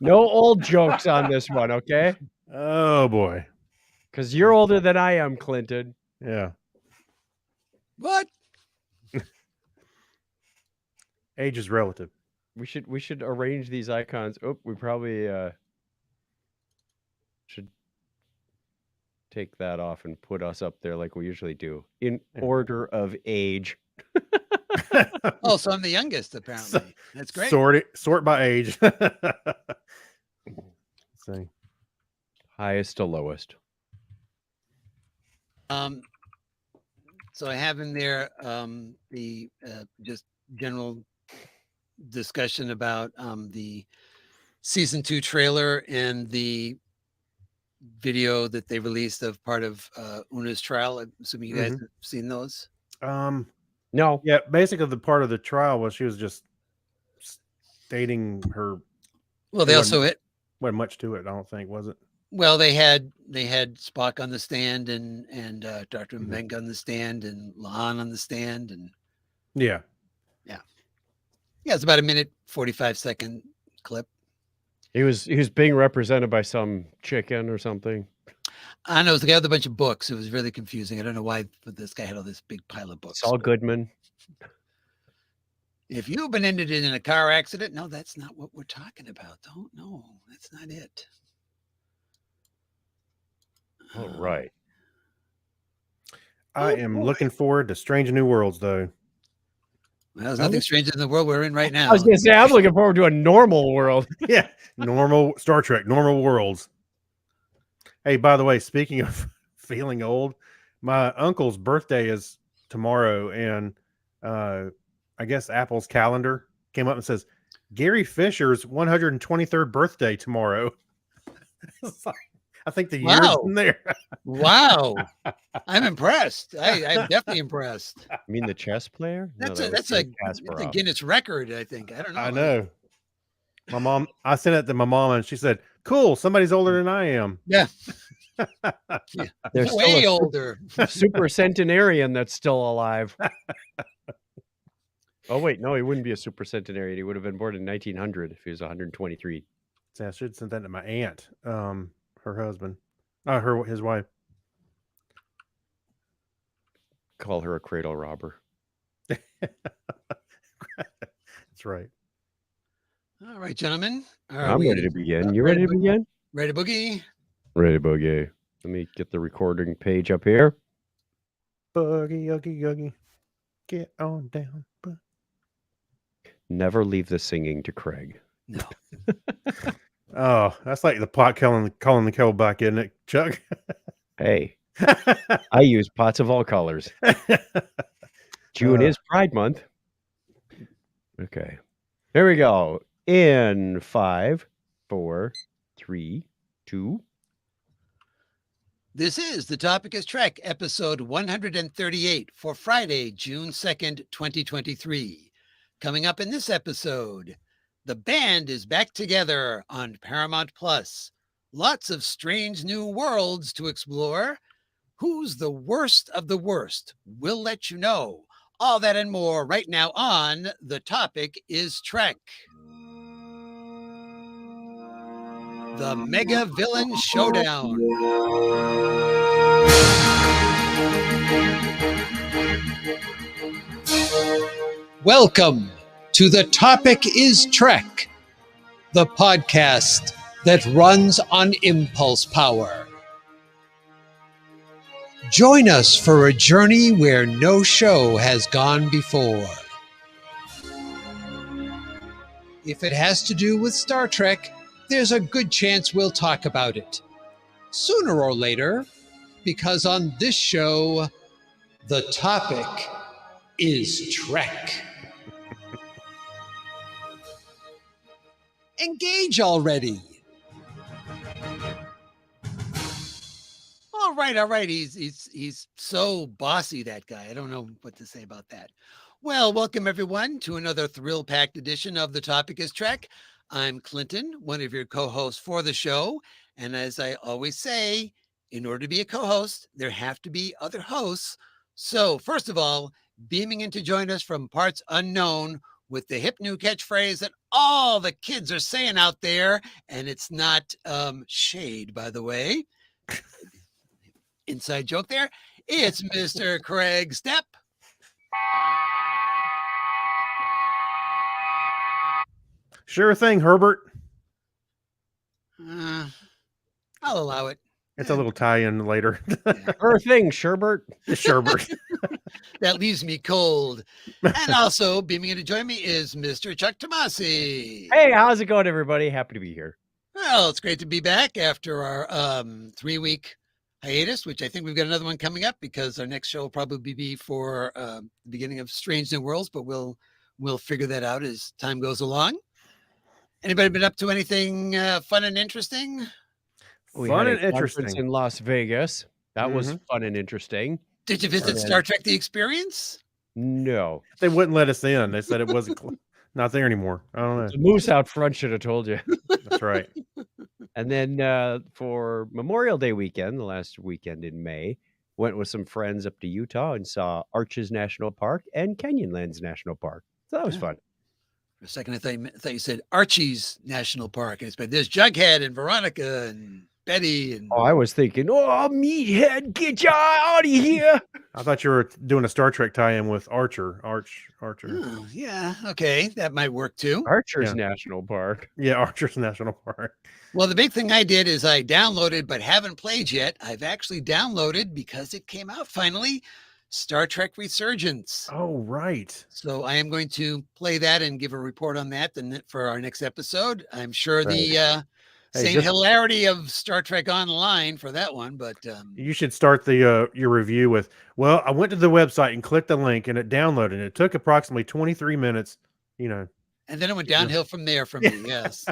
No old jokes on this one, okay? Oh boy. Because you're older than I am, Clinton. Yeah. What? Age is relative. We should arrange these icons. Oh, we probably should take that off and put us up there like we usually do in order of age. Oh, so I'm the youngest, apparently. That's great. Sort by age. See. Highest to lowest. So I have in there the just general discussion about the season 2 trailer and the video that they released of part of Una's trial. I'm assuming you guys have seen those. No. Yeah, basically the part of the trial was she was just stating her. Well, they also wasn't much to it, I don't think, was it? Well, they had Spock on the stand and Dr. Meng on the stand and Lahan on the stand and yeah, it's about a minute 45-second clip. He was being represented by some chicken or something. I know, it was the guy with a bunch of books. It was really confusing. I don't know why, but this guy had all this big pile of books. Saul Goodman. If you've been ended in a car accident, no, that's not what we're talking about. Don't know. That's not it. All right. I am looking forward to Strange New Worlds, though. Well, there's nothing stranger than the world we're in right now. I was going to say, I'm looking forward to a normal world. Yeah, normal Star Trek, normal worlds. Hey, by the way, speaking of feeling old, my uncle's birthday is tomorrow, and I guess Apple's calendar came up and says Gary Fisher's 123rd birthday tomorrow. I think the year's in there. Wow. I'm impressed. I'm definitely impressed. You mean the chess player? That's a Guinness record, I think. I don't know. I know. My mom, I sent it to my mom and she said, cool, somebody's older than I am. Yeah. There's way older. Super centenarian that's still alive. Oh, wait, no, he wouldn't be a super centenarian. He would have been born in 1900 if he was 123. So I should have sent that to my aunt, her husband, his wife. Call her a cradle robber. That's right. All right, gentlemen. I'm ready to begin. You ready to begin? Ready to boogie? Ready to boogie. Let me get the recording page up here. Boogie, oogie, oogie. Get on down. Never leave the singing to Craig. No. Oh, that's like the pot calling the kettle back, isn't it, Chuck? Hey, I use pots of all colors. June is Pride Month. Okay. Here we go. In 5, 4, 3, 2. This is The Topic is Trek, episode 138 for Friday, June 2nd, 2023. Coming up in this episode, the band is back together on Paramount Plus. Lots of strange new worlds to explore. Who's the worst of the worst? We'll let you know. All that and more right now on The Topic is Trek. The Mega Villain Showdown. Welcome to The Topic is Trek, the podcast that runs on impulse power. Join us for a journey where no show has gone before. If it has to do with Star Trek, there's a good chance we'll talk about it sooner or later, because on this show, the topic is Trek. Engage already. All right. He's so bossy, that guy. I don't know what to say about that. Well, welcome everyone to another thrill-packed edition of The Topic is Trek. I'm Clinton, one of your co-hosts for the show. And as I always say, in order to be a co-host, there have to be other hosts. So first of all, beaming in to join us from parts unknown, with the hip new catchphrase that all the kids are saying out there, and it's not shade, by the way. Inside joke there. It's Mr. Craig Stepp. Sure thing, Herbert. I'll allow it. It's a little tie-in later. Her thing, Sherbert. Sherbert. That leaves me cold. And also beaming in to join me is Mr. Chuck Tomasi. Hey, how's it going, everybody? Happy to be here. Well, it's great to be back after our 3-week hiatus, which I think we've got another one coming up because our next show will probably be for the beginning of Strange New Worlds, but we'll figure that out as time goes along. Anybody been up to anything fun and interesting? We Fun had and a conference interesting. in Las Vegas. That was fun and interesting. Did you visit Star Trek The Experience? No. They wouldn't let us in. They said it wasn't not there anymore. I don't know. The moose out front should have told you. That's right. And then for Memorial Day weekend, the last weekend in May, went with some friends up to Utah and saw Arches National Park and Canyonlands National Park. So that was fun. For a second, I thought you said Archie's National Park. And there's Jughead and Veronica and Betty. And Oh, I was thinking, oh, meathead, get you out of here. I thought you were doing a Star Trek tie-in with Archer. Archer. Oh, yeah, okay, that might work too. Archer's National Park. Yeah, Archer's National Park. Well, the big thing I did is I downloaded, but haven't played yet. I've actually downloaded because it came out finally, Star Trek Resurgence. Oh, right. So I am going to play that and give a report on that for our next episode. I'm sure the same hilarity of Star Trek Online for that one, but you should start the your review with, well, I went to the website and clicked the link and it downloaded. It took approximately 23 minutes, and then it went downhill from there for me. Yes.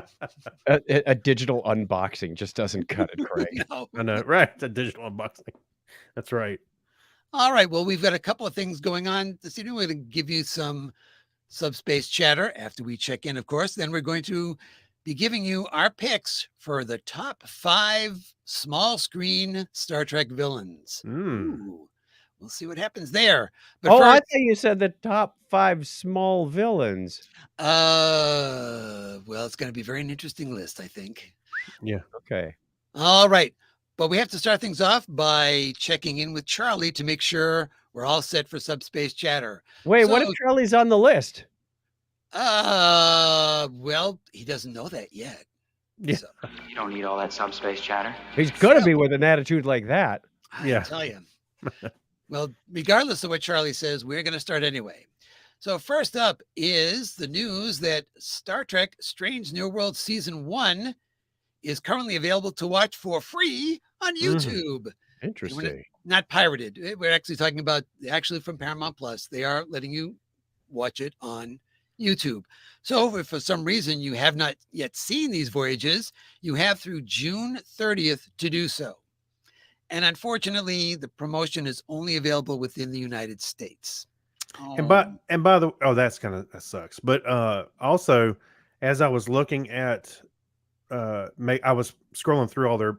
A digital unboxing just doesn't cut it, Craig. No. I know, right? The digital unboxing. That's right. All right. Well, we've got a couple of things going on this evening. We're going to give you some subspace chatter after we check in, of course. Then we're going to be giving you our picks for the top 5 small screen Star Trek villains. Ooh, we'll see what happens there. But I thought you said the top 5 small villains. Well, it's going to be a very interesting list, I think. Yeah. Okay. All right. But we have to start things off by checking in with Charlie to make sure we're all set for subspace chatter. Wait, what if Charlie's on the list? Well, he doesn't know that yet. Yeah. So. You don't need all that subspace chatter. He's going to be with an attitude like that. I tell you. Well, regardless of what Charlie says, we're going to start anyway. So first up is the news that Star Trek Strange New Worlds Season 1 is currently available to watch for free on YouTube. Interesting. Not pirated. We're actually talking about from Paramount Plus. They are letting you watch it on YouTube. So if for some reason you have not yet seen these voyages, you have through June 30th to do so. And unfortunately, the promotion is only available within the United States. And by the that sucks. But also, as I was looking at I was scrolling through all their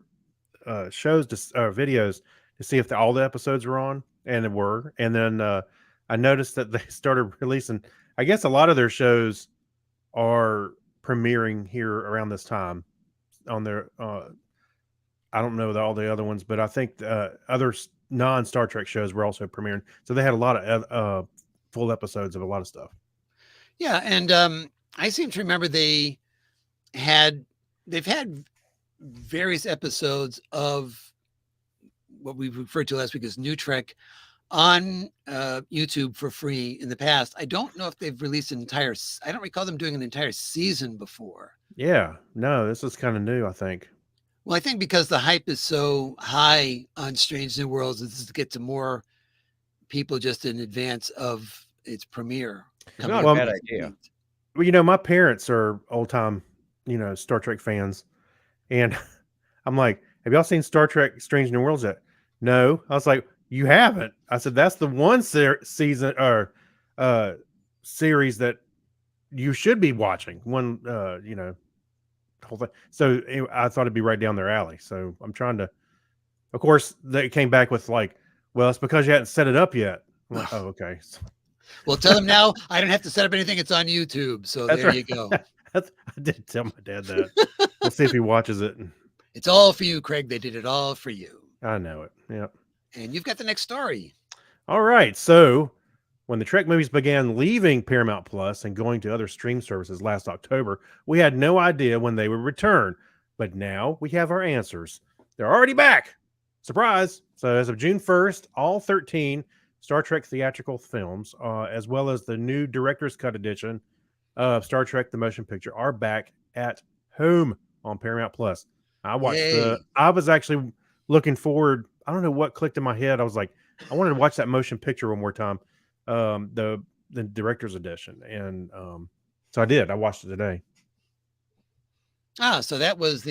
shows videos to see if all the episodes were on, and they were. And then I noticed that they started releasing, I guess a lot of their shows are premiering here around this time on their I don't know all the other ones, but I think other non-Star Trek shows were also premiering. So they had a lot of full episodes of a lot of stuff. Yeah, and I seem to remember they've had various episodes of what we referred to last week as New Trek on YouTube for free in the past. I don't know if they've released I don't recall them doing an entire season before. Yeah, no, this is kind of new, I think. Well, I think because the hype is so high on Strange New Worlds, this is to get to more people just in advance of its premiere. Not a bad idea. Well, my parents are old time, Star Trek fans. And I'm like, have y'all seen Star Trek Strange New Worlds yet? No. I was like, you haven't. I said, that's the one season or series that you should be watching. One, whole thing. So anyway, I thought it'd be right down their alley. So I'm trying to, of course, they came back with like, well, it's because you hadn't set it up yet. I'm like, oh, okay. Well, tell him now I don't have to set up anything. It's on YouTube. So That's there right. you go. I did tell my dad that. We'll see if he watches it. It's all for you, Craig. They did it all for you. I know it. Yep. And you've got the next story. All right. So when the Trek movies began leaving Paramount Plus and going to other stream services last October, we had no idea when they would return. But now we have our answers. They're already back. Surprise. So as of June 1st, all 13 Star Trek theatrical films, as well as the new director's cut edition of Star Trek the Motion Picture, are back at home on Paramount Plus. I was actually looking forward. I don't know what clicked in my head. I was like, I wanted to watch that motion picture one more time, the director's edition, and so I did. I watched it today. So that was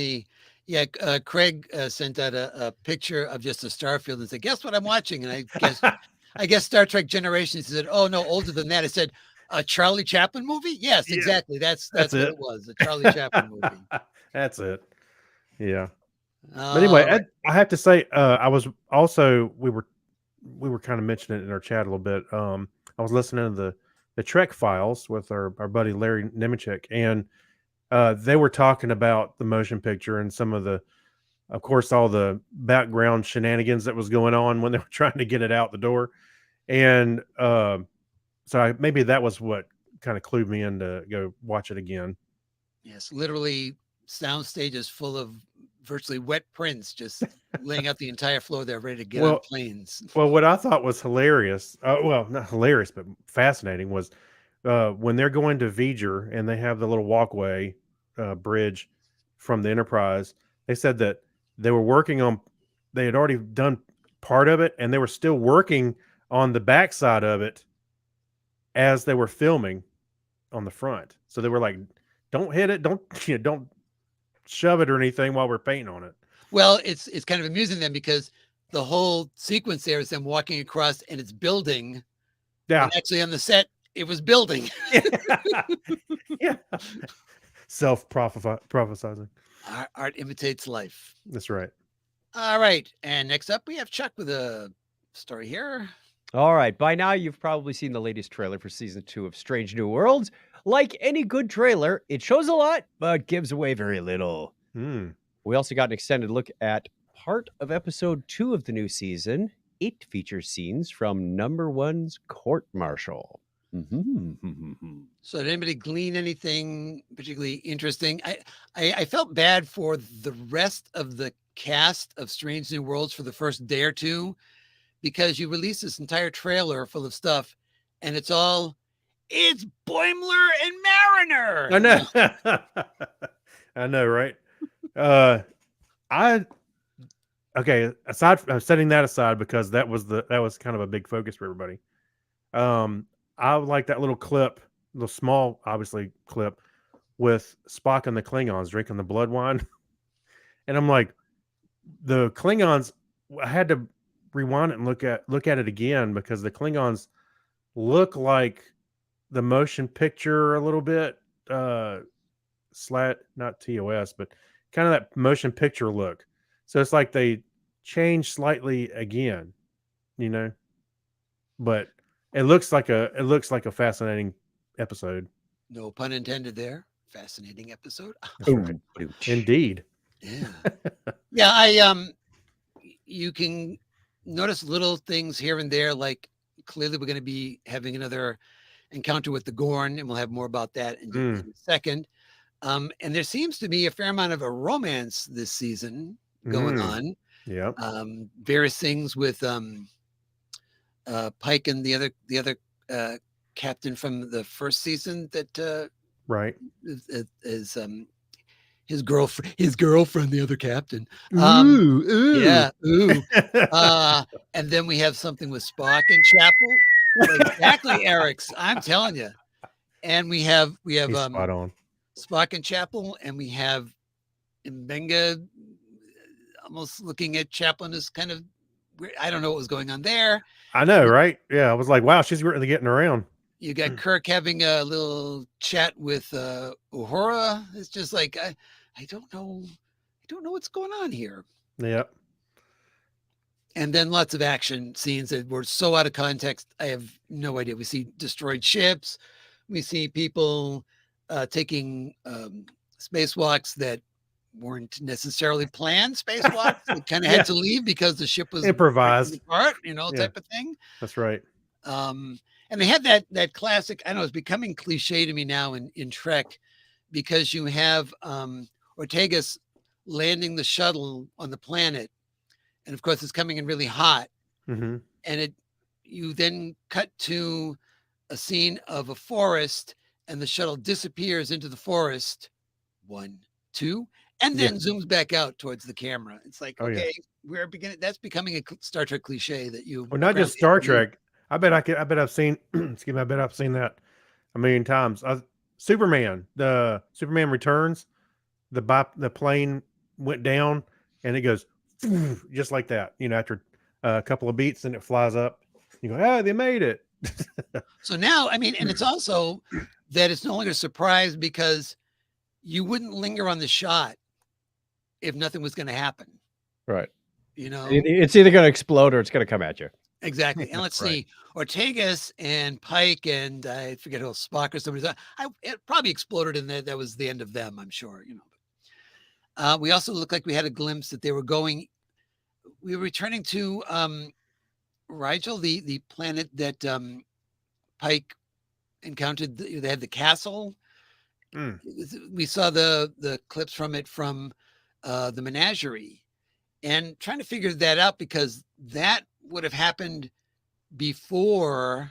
Craig sent out a picture of just a Starfield and said, guess what I'm watching? And I guess Star Trek Generations. He said, oh no, older than that. I said, a Charlie Chaplin movie? Yes, Yeah, exactly. That's what it was. A Charlie Chaplin movie. That's it. Yeah. But anyway, Right. I have to say, I was also we were kind of mentioning it in our chat a little bit. I was listening to the Trek Files with our buddy Larry Nemechek, and they were talking about the motion picture and some of course, all the background shenanigans that was going on when they were trying to get it out the door, and so maybe that was what kind of clued me in to go watch it again. Yes, literally, sound stages full of virtually wet prints, just laying out the entire floor there, ready to get on planes. Well, what I thought was hilarious, well, not hilarious, but fascinating, was when they're going to V'ger and they have the little walkway bridge from the Enterprise. They said that they had already done part of it, and they were still working on the backside of it as they were filming on the front. So they were like, "Don't hit it, don't shove it or anything while we're painting on it." Well, it's kind of amusing then, because the whole sequence there is them walking across and it's building. Yeah. And actually on the set, it was building. Yeah. Self-prophesizing. Art imitates life. That's right. All right. And next up, we have Chuck with a story here. All right. By now, you've probably seen the latest trailer for season 2 of Strange New Worlds. Like any good trailer, it shows a lot, but gives away very little. We also got an extended look at part of episode 2 of the new season. It features scenes from number 1's court martial. So did anybody glean anything particularly interesting? I felt bad for the rest of the cast of Strange New Worlds for the first day or two, because you release this entire trailer full of stuff and it's Boimler and Mariner. I know. I know, right? Aside from setting that aside, because that was kind of a big focus for everybody. I like that little clip, the small, obviously, clip with Spock and the Klingons drinking the blood wine. And I'm like, the Klingons, I had to rewind it and look at it again, because the Klingons look like the motion picture a little bit, not TOS, but kind of that motion picture look. So it's like they changed slightly again, but it looks like a fascinating episode. No pun intended there. Fascinating episode. Right. Indeed. Yeah. Yeah. You can notice little things here and there, like clearly we're going to be having another encounter with the Gorn, and we'll have more about that in a second. And there seems to be a fair amount of a romance this season going on. Yeah. Various things with Pike and the other captain from the first season that right is his girlfriend, the other captain. Ooh. Yeah. Ooh. And then we have something with Spock and Chapel. Exactly, Eric's. I'm telling you. And we have spot on. Spock and Chapel, and we have Mbenga almost looking at Chaplin as kind of weird. I don't know what was going on there. I know, right? Yeah, I was like, wow, she's really getting around. You got Kirk having a little chat with Uhura. It's just like I don't know what's going on here. Yep. And then lots of action scenes that were so out of context. I have no idea. We see destroyed ships. We see people taking spacewalks that weren't necessarily planned spacewalks. They kind of Yeah. had to leave because the ship was Improvised. breaking apart, you know, Yeah. type of thing. That's right. And they had that classic, I know it's becoming cliche to me now in Trek, because you have Ortegas landing the shuttle on the planet. And of course, it's coming in really hot. Mm-hmm. And you then cut to a scene of a forest, and the shuttle disappears into the forest. 1, 2, and then zooms back out towards the camera. It's like, okay, we're beginning. That's becoming a Star Trek cliche that you. Well, not just Star Trek. I bet I've seen. Excuse me. I bet I've seen that a million times. Superman. The Superman Returns. The plane went down, and it goes just like that. You know, after a couple of beats, and it flies up. You go, oh, they made it. So now, I mean, and it's also that it's no longer a surprise, because you wouldn't linger on the shot if nothing was going to happen. Right. You know, it's either going to explode or it's going to come at you. Exactly. And let's see, Ortegas and Pike and I forget who, Spock or somebody. It probably exploded, and that was the end of them, I'm sure. You know. We also looked like we had a glimpse that they were going. We were returning to Rigel, the planet that Pike encountered. They had the castle. We saw the clips from it from the menagerie, and trying to figure that out, because that would have happened before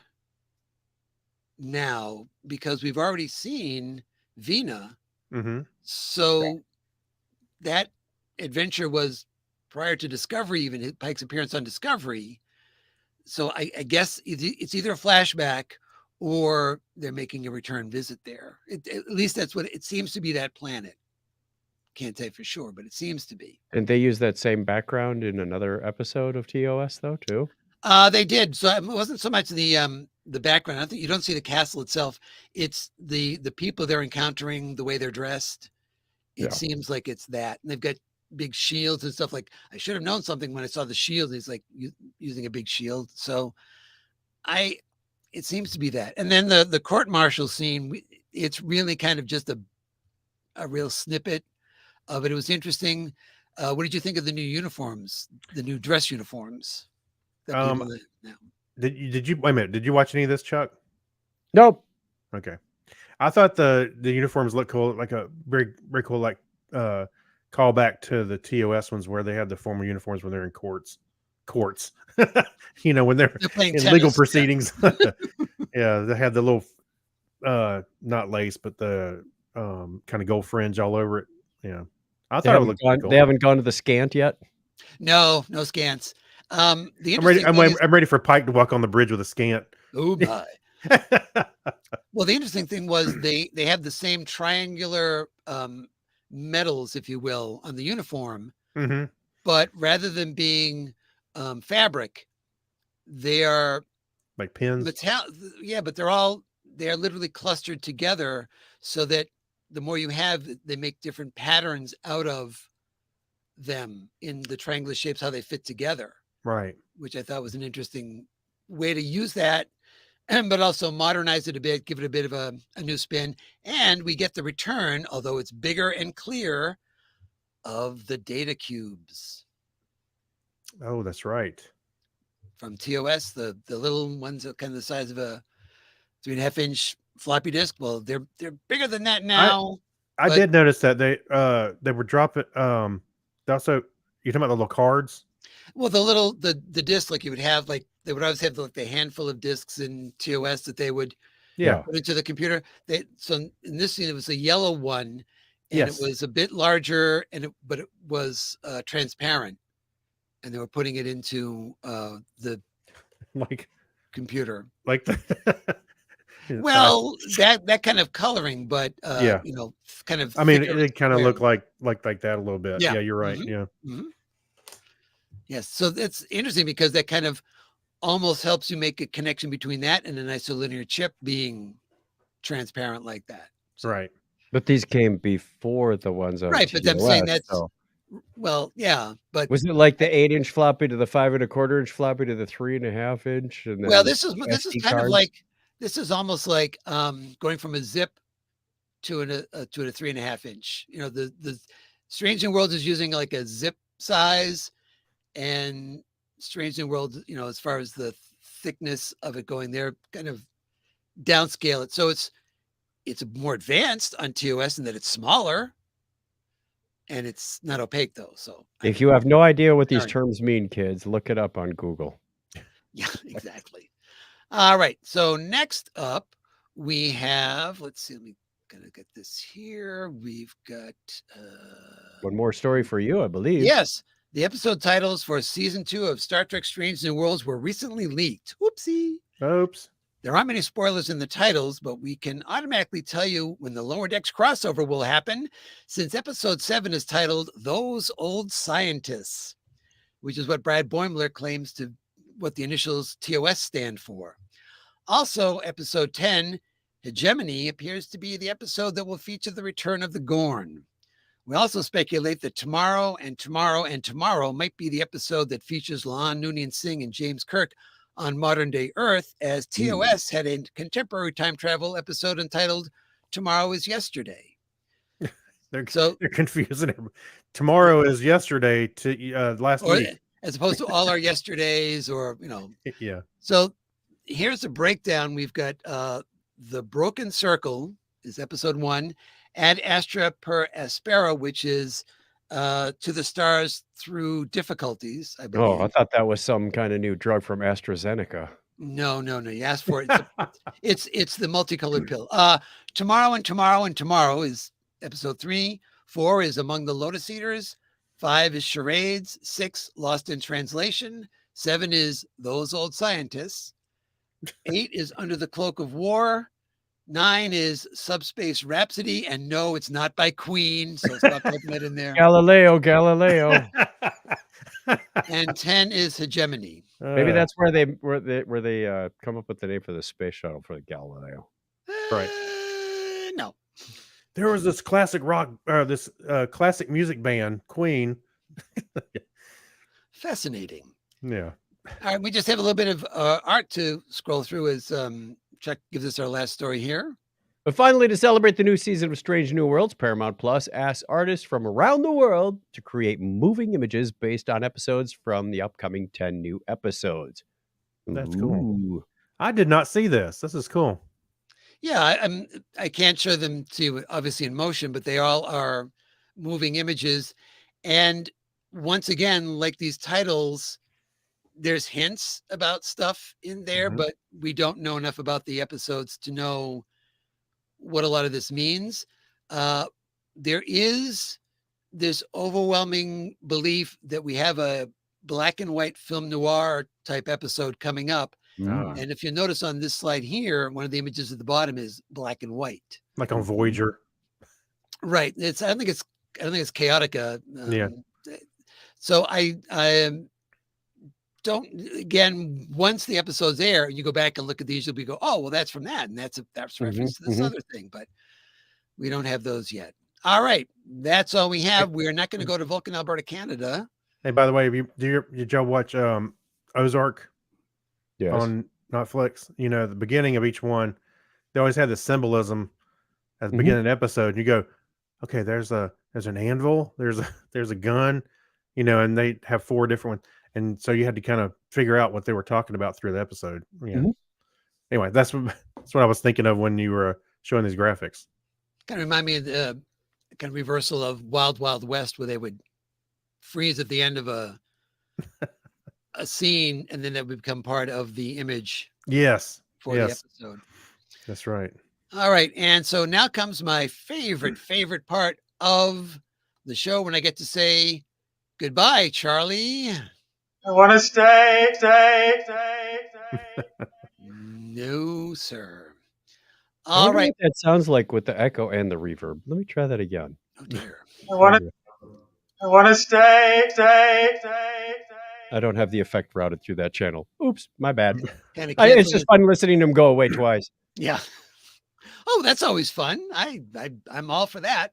now, because we've already seen Vina. So that adventure was prior to Discovery, even Pike's appearance on Discovery. So I guess it's either a flashback or they're making a return visit there. At least that's what it seems to be, that planet. Can't say for sure, but it seems to be. And they use that same background in another episode of TOS, though, too? They did. So it wasn't so much the background. I think you don't see the castle itself. It's the people they're encountering, the way they're dressed. It seems like it's that. And they've got big shields and stuff. Like, I should have known something when I saw the shield. He's like using a big shield. So it seems to be that. And then the court martial scene, it's really kind of just a real snippet of it. It was interesting. What did you think of the new uniforms, the new dress uniforms? Did you wait a minute? Did you watch any of this, Chuck? Nope. Okay. I thought the uniforms looked cool, like a very, very cool, like callback to the TOS ones where they had the formal uniforms when they're in courts, you know, when they're in tennis, legal proceedings. Yeah, they had the little not lace, but the kind of gold fringe all over it. Yeah, I thought it looked cool. They haven't gone to the scant yet. No scants. I'm ready for Pike to walk on the bridge with a scant. Oh my. Well, the interesting thing was they have the same triangular medals, if you will, on the uniform, but rather than being fabric, they are like pins. But they're literally clustered together, so that the more you have, they make different patterns out of them in the triangular shapes, how they fit together. Right. Which I thought was an interesting way to use that, but also modernize it a bit, give it a bit of a new spin. And we get the return, although it's bigger and clear, of the data cubes. Oh, that's right. From TOS, the little ones are kind of the size of a 3.5-inch floppy disk. Well, they're bigger than that now. I did notice that they were dropping. Also, you're talking about the little cards. Well, the disc, like you would have, like they would always have the handful of discs in TOS that they would put into the computer. So in this scene, it was a yellow one, and it was a bit larger, but it was transparent, and they were putting it into the computer. Like the well, that kind of coloring, but you know, kind of. I mean, it kind of looked like that a little bit. Yeah, you're right. Yeah. Yes, so that's interesting, because that kind of almost helps you make a connection between that and an isolinear chip being transparent like that. Right. But these came before the ones on right, TOS, but I'm saying that's Well, yeah, but Was it like the 8-inch floppy to the 5 1/4-inch floppy to the 3.5-inch, and well, then this is SD kind of cards? like this is almost like going from a zip to a 3.5 inch. You know, the Strange New Worlds is using like a zip size, and Strange New Worlds, you know, as far as the thickness of it going, they're kind of downscale it. So it's more advanced on TOS in that it's smaller and it's not opaque though. So If you have no idea what these Sorry. terms mean, kids, look it up on Google. yeah, exactly. All right. So next up we have, let's see, let me gonna get this here. We've got One more story for you, I believe. yes, the episode titles for season 2 of Star Trek Strange New Worlds were recently leaked. Whoopsie. Oops. There aren't many spoilers in the titles, but we can automatically tell you when the Lower Decks crossover will happen, since episode 7 is titled Those Old Scientists, which is what Brad Boimler claims to what the initials TOS stand for. Also, episode 10, Hegemony, appears to be the episode that will feature the return of the Gorn. We also speculate that Tomorrow and Tomorrow and Tomorrow might be the episode that features La'an Noonien Singh and James Kirk on modern day Earth, as TOS had a contemporary time travel episode entitled Tomorrow is Yesterday. They're So, confusing everybody. Tomorrow is yesterday to last or week. as opposed to all our yesterdays, or, you know. Yeah. So here's a breakdown. We've got The Broken Circle is episode 1, Ad Astra per Aspera, which is To the Stars Through Difficulties, I believe. Oh, I thought that was some kind of new drug from AstraZeneca. No. You asked for it. It's the multicolored pill. Tomorrow and Tomorrow and Tomorrow is episode 3. 4 is Among the Lotus Eaters. 5 is Charades. 6, Lost in Translation. 7 is Those Old Scientists. 8 is Under the Cloak of War. 9 is Subspace Rhapsody. And no, it's not by Queen. So stop typing that in there. Galileo. And 10 is Hegemony. Maybe that's where they come up with the name for the space shuttle for the Galileo. Right. No. There was this classic rock, this classic music band, Queen. Fascinating. Yeah. All right, we just have a little bit of art to scroll through as Chuck gives us our last story here. But finally, to celebrate the new season of Strange New Worlds, Paramount Plus asks artists from around the world to create moving images based on episodes from the upcoming 10 new episodes. That's cool. I did not see this. This is cool. Yeah, I can't show them to you, obviously, in motion, but they all are moving images. And once again, like these titles, there's hints about stuff in there, but we don't know enough about the episodes to know what a lot of this means. There is this overwhelming belief that we have a black and white film noir type episode coming up. And if you notice on this slide here, one of the images at the bottom is black and white, like on Voyager. Right. I don't think it's Chaotica. Yeah. So I don't, again, once the episode's air, you go back and look at these, you'll be go, oh, well, that's from that. And that's reference to this other thing, but we don't have those yet. All right. That's all we have. We're not going to go to Vulcan, Alberta, Canada. Hey, by the way, did y'all watch Ozark? Yes. On Netflix? You know, the beginning of each one, they always had the symbolism at the beginning of the episode. And you go, okay, there's an anvil, there's a gun, you know, and they have 4 different ones. And so you had to kind of figure out what they were talking about through the episode. Yeah. Anyway, that's what I was thinking of when you were showing these graphics. Kind of remind me of the kind of reversal of Wild Wild West, where they would freeze at the end of a scene, and then that would become part of the image. Yes. For the episode. That's right. All right. And so now comes my favorite part of the show, when I get to say goodbye, Charlie. I want to stay. No, sir. I All wonder right. what that sounds like with the echo and the reverb. Let me try that again. Oh, dear. I want to stay. I don't have the effect routed through that channel. Oops, my bad. It's just fun listening to him go away twice. Yeah. Oh, that's always fun. I'm all for that.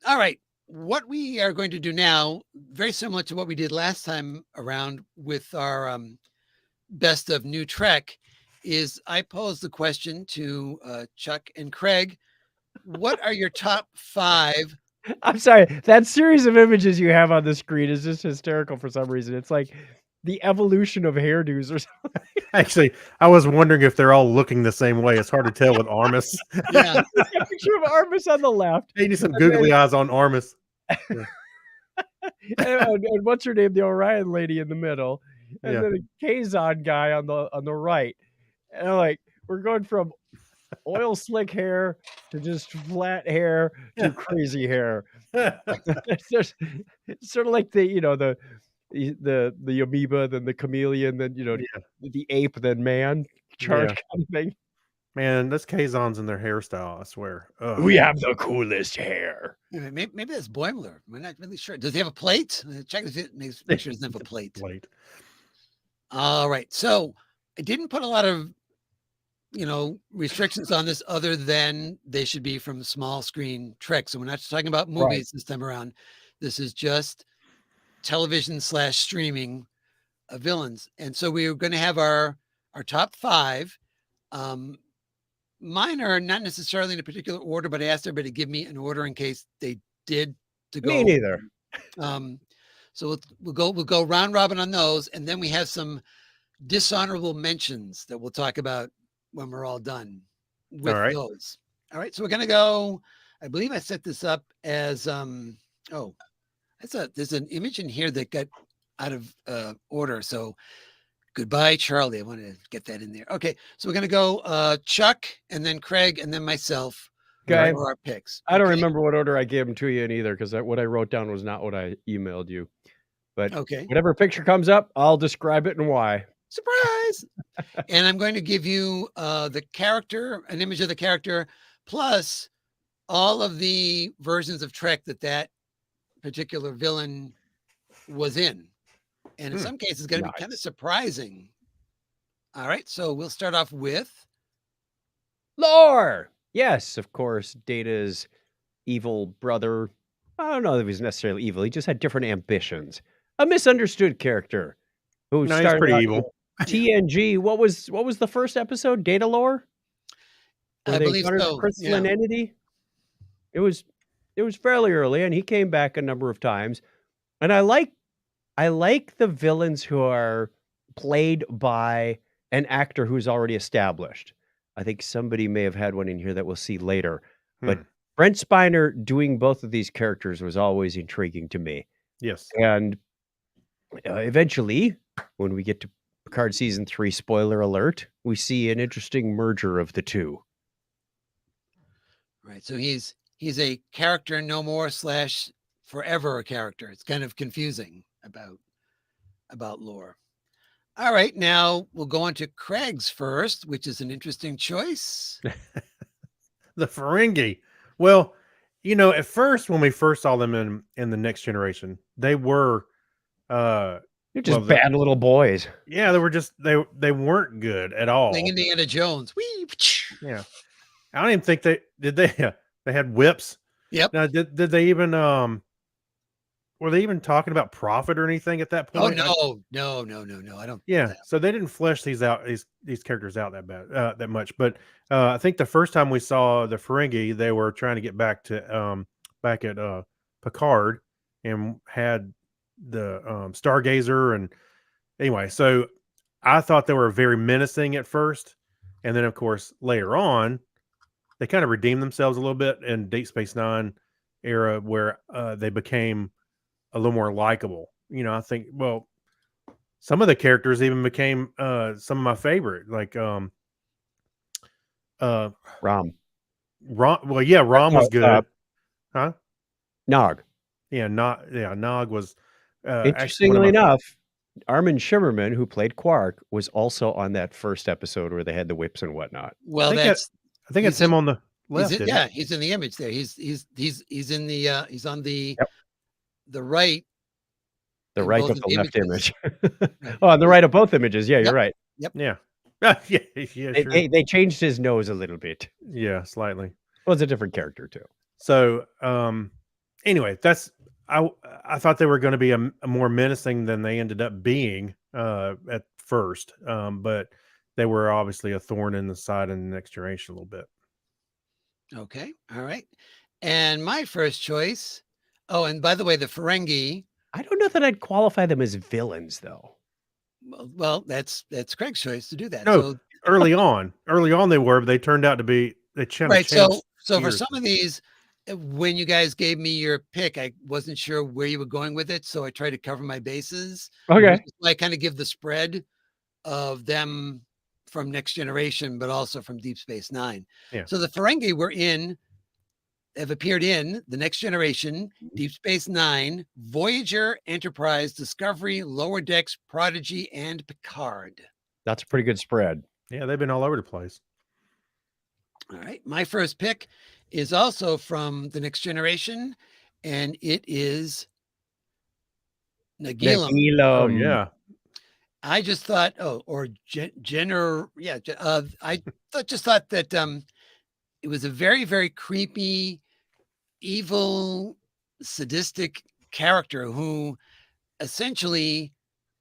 All right. what we are going to do now, very similar to what we did last time around with our best of new Trek, is I pose the question to Chuck and Craig. What are your top 5? I'm sorry. That series of images you have on the screen is just hysterical for some reason. It's like the evolution of hairdos or something. Actually, I was wondering if they're all looking the same way. It's hard to tell with Armis. Yeah. A picture of Armis on the left. Hey, need some googly eyes on Armis. And what's her name? The Orion lady in the middle. And Yeah. then a Kazon guy on the right. And I'm like, we're going from oil slick hair to just flat hair to crazy hair. It's sort of like the amoeba, then the chameleon, then the ape, then man chart kind of thing. Man, those Kazons and their hairstyle, I swear. Ugh. We have the coolest hair. Maybe that's Boimler. We're not really sure. Does he have a plate? Check if it makes sure he doesn't have a plate. All right. So I didn't put a lot of restrictions on this other than they should be from small screen Trek. So we're not talking about movies this time around. This is just television / streaming villains. And so we are going to have our top 5. Mine are not necessarily in a particular order, but I asked everybody to give me an order in case they did to go. Me neither. So we'll go round robin on those, and then we have some dishonorable mentions that we'll talk about when we're all done with those. All right. So we're gonna go. I believe I set this up as there's an image in here that got out of order. So goodbye, Charlie. I want to get that in there. Okay. So we're gonna go Chuck and then Craig and then myself. Okay. For our picks. I don't remember what order I gave them to you in either, because what I wrote down was not what I emailed you. But whatever picture comes up, I'll describe it and why. Surprise! And I'm going to give you the character, an image of the character, plus all of the versions of Trek that particular villain was in. And in some cases, it's going to be kind of surprising. All right. So we'll start off with Lore. Yes, of course, Data's evil brother. I don't know if he was necessarily evil. He just had different ambitions. A misunderstood character who started he's pretty evil. TNG. What was the first episode? Data Lore? I believe so. Crystalline entity. It was fairly early, and he came back a number of times. And I like the villains who are played by an actor who's already established. I think somebody may have had one in here that we'll see later. But Brent Spiner doing both of these characters was always intriguing to me. Yes. And eventually, when we get to Picard Season 3, spoiler alert, we see an interesting merger of the two. Right. So he's a character no more / forever a character. It's kind of confusing about lore. All right, now we'll go on to Craig's first, which is an interesting choice. The Ferengi. Well, at first when we first saw them in the Next Generation, they were They're just bad little boys. Yeah, they were just they weren't good at all. Like Indiana Jones. Whee! Yeah. I don't even think they had whips. Yep. Now, did they even were they even talking about profit or anything at that point? Oh no. I don't. Yeah. So they didn't flesh these characters out that much. But I think the first time we saw the Ferengi, they were trying to get back at Picard and had the Stargazer, and anyway, so I thought they were very menacing at first, and then of course later on they kind of redeemed themselves a little bit in Deep Space Nine era, where they became a little more likable. I think some of the characters even became some of my favorite, like Rom. Well, yeah, Rom was good. Huh? Nog. Yeah, Nog was interestingly enough, Armin Shimmerman, who played Quark, was also on that first episode where they had the whips and whatnot. Well, I think it's him on the left. He's in the image there. He's in the he's on the the right. The right of the left image. Oh, on the right of both images. Yeah, you're right. Yep. Yeah. Yeah. Sure. They changed his nose a little bit. Yeah, slightly. Well, it's a different character too. So, anyway, I thought they were going to be a more menacing than they ended up being at first, but they were obviously a thorn in the side in the Next Generation a little bit. Okay. All right. And my first choice. Oh, and by the way, the Ferengi. I don't know that I'd qualify them as villains, though. Well, that's Craig's choice to do that. No, So early on they were, but they turned out to be right. changed. So for some of these, when you guys gave me your pick, I wasn't sure where you were going with it, so I tried to cover my bases. Okay. I kind of give the spread of them from Next Generation, but also from Deep Space Nine. Yeah. So the Ferengi have appeared in the Next Generation, Deep Space Nine, Voyager, Enterprise, Discovery, Lower Decks, Prodigy, and Picard. That's a pretty good spread. Yeah, they've been all over the place. All right. My first pick is also from the Next Generation, and it is Nagilum. Oh, yeah. I just thought, I just thought that it was a very, very creepy, evil, sadistic character who essentially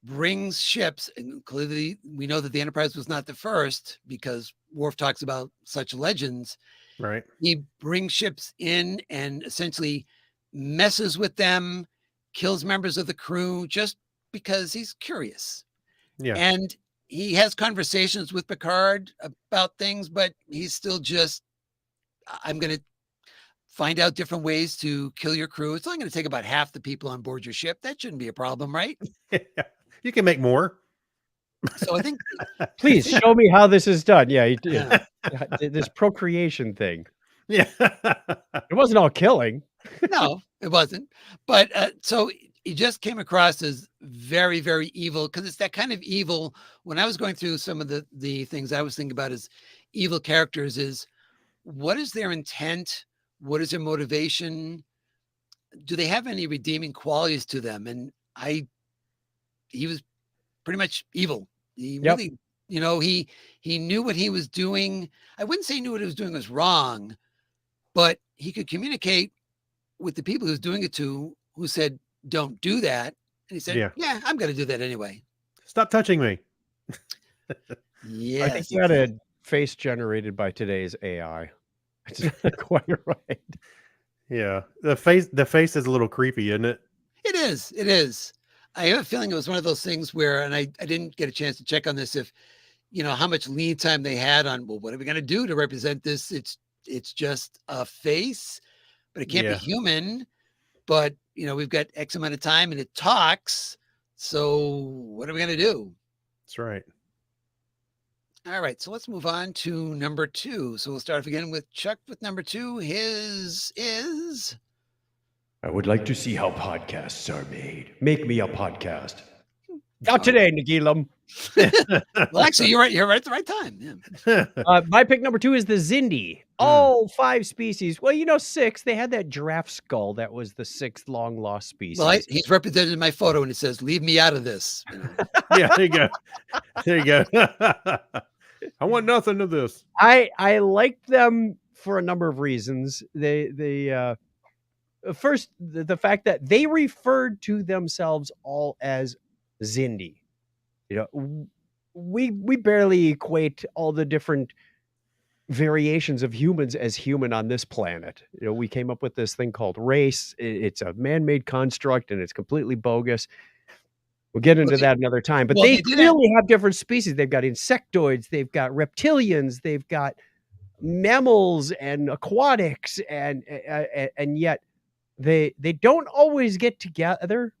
brings ships, and clearly we know that the Enterprise was not the first because Worf talks about such legends. Right. He brings ships in and essentially messes with them, kills members of the crew just because he's curious. Yeah. And he has conversations with Picard about things, but he's still just, I'm going to find out different ways to kill your crew. It's only going to take about half the people on board your ship. That shouldn't be a problem, right? You can make more. So I think, Please show me how this is done. Yeah, this procreation thing. Yeah. It wasn't all killing. no, it wasn't. But so he just came across as very, very evil because it's that kind of evil. When I was going through some of the things I was thinking about as evil characters is what is their intent? What is their motivation? Do they have any redeeming qualities to them? And he was pretty much evil. He really, he knew what he was doing. I wouldn't say he knew what he was doing was wrong, but he could communicate with the people he was doing it to who said, don't do that. And he said, yeah I'm going to do that anyway. Stop touching me. Yeah. I think you had a face generated by today's AI. It's not quite right. Yeah. The face is a little creepy, isn't it? It is. It is. I have a feeling it was one of those things where, and I didn't get a chance to check on this, if, how much lead time they had on, well, what are we going to do to represent this? It's just a face, but it can't be human. But, we've got X amount of time and it talks. So what are we going to do? That's right. All right. So let's move on to number 2. So we'll start off again with Chuck with number 2. His is... I would like to see how podcasts are made. Make me a podcast. Not today, Nagilum. Well, actually, you're right. You're right at the right time. Yeah. My pick number 2 is the Zindi. All 5 species. Well, 6. They had that giraffe skull. That was the 6th long lost species. Well, he's represented in my photo, and it says, "Leave me out of this." Yeah, there you go. There you go. I want nothing of this. I liked them for a number of reasons. They first, the fact that they referred to themselves all as Zindi. We barely equate all the different variations of humans as human on this planet. We came up with this thing called race. It's a man-made construct and it's completely bogus. We'll get into that another time, but they clearly have different species. They've got insectoids, they've got reptilians, they've got mammals and aquatics, and yet they don't always get together,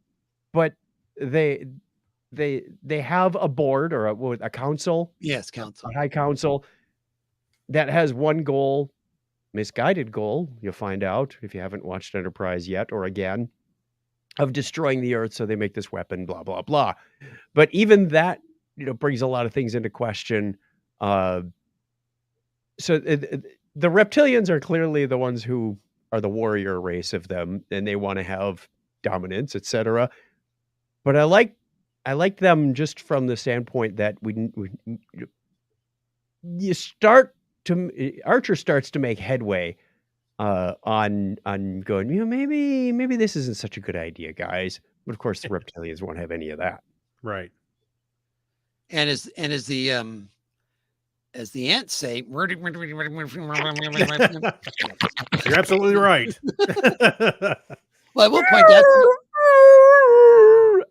but they have a board or a council. Yes, council. A high council that has one goal, misguided goal, you'll find out if you haven't watched Enterprise yet or again, of destroying the Earth, so they make this weapon, blah, blah, blah. But even that, brings a lot of things into question. So the reptilians are clearly the ones who are the warrior race of them, and they want to have dominance, etc. But I like them just from the standpoint that Archer starts to make headway on going, maybe this isn't such a good idea, guys. But of course, the reptilians won't have any of that. Right. And as the ants say, You're absolutely right. well, I will point out.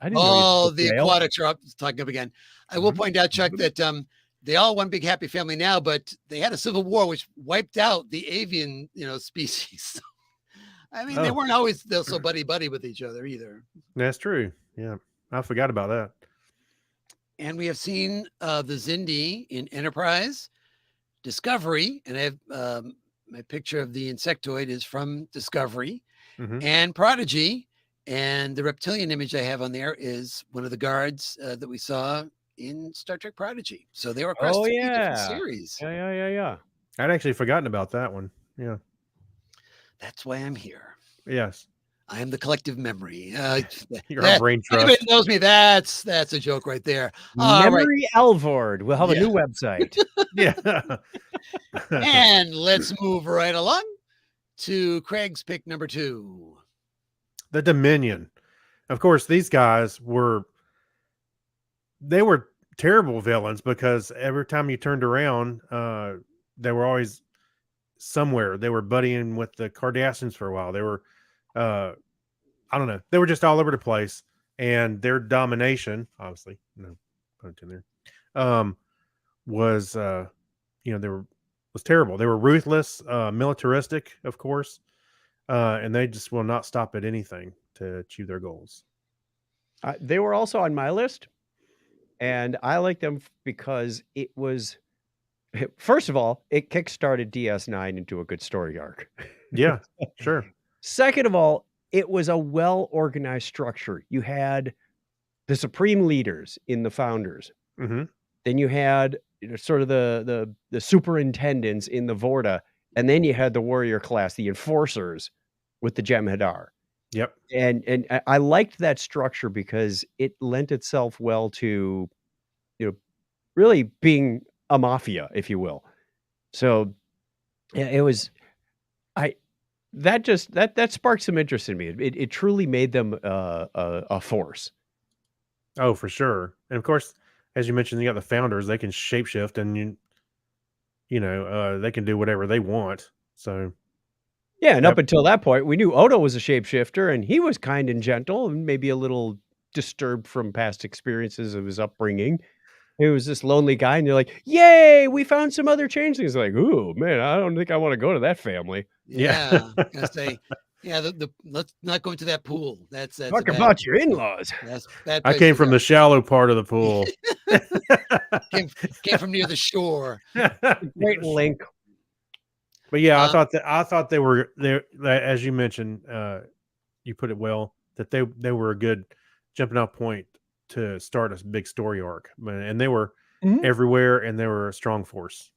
I didn't know The aquatics are talking up again. I will point out, Chuck, that they all one big happy family now, but they had a civil war which wiped out the avian, species. I mean, they weren't always so buddy with each other either. That's true. Yeah, I forgot about that. And we have seen the Zindi in Enterprise, Discovery, and I have my picture of the insectoid is from Discovery, and Prodigy. And the reptilian image I have on there is one of the guards that we saw in Star Trek Prodigy. So they were across three different series. Yeah. I'd actually forgotten about that one. Yeah. That's why I'm here. Yes. I am the collective memory. You're our brain trust. Anybody knows me, that's a joke right there. Memory Alvord. We'll have a new website. Yeah. And let's move right along to Craig's pick number 2. The Dominion. Of course, these guys were terrible villains because every time you turned around, they were always somewhere. They were buddying with the Cardassians for a while. They were, I don't know. They were just all over the place, and their domination, obviously, no pun intended there, was terrible. They were ruthless, militaristic, of course. And they just will not stop at anything to achieve their goals. They were also on my list, and I like them because it was, first of all, it kickstarted DS9 into a good story arc. Yeah, sure. Second of all, it was a well-organized structure. You had the supreme leaders in the founders. Then you had sort of the superintendents in the Vorta, and then you had the warrior class, the enforcers, with the Jem'Hadar. Yep. And I liked that structure because it lent itself well to, really being a mafia, if you will. So yeah, it was, that sparked some interest in me. It truly made them a force. Oh, for sure. And of course, as you mentioned, you got the founders. They can shapeshift, and they can do whatever they want. So yeah, and up until that point, we knew Odo was a shapeshifter, and he was kind and gentle, and maybe a little disturbed from past experiences of his upbringing. He was this lonely guy, and you're like, "Yay, we found some other changelings!" Like, "Ooh, man, I don't think I want to go to that family." Yeah, gonna say, yeah. Let's not go into that pool. That's talk about your in-laws. That's bad. I came from the shallow part of the pool. came from near the shore. Great link. But yeah, I thought they were there, as you mentioned. You put it well, that they were a good jumping off point to start a big story arc, and they were everywhere, and they were a strong force.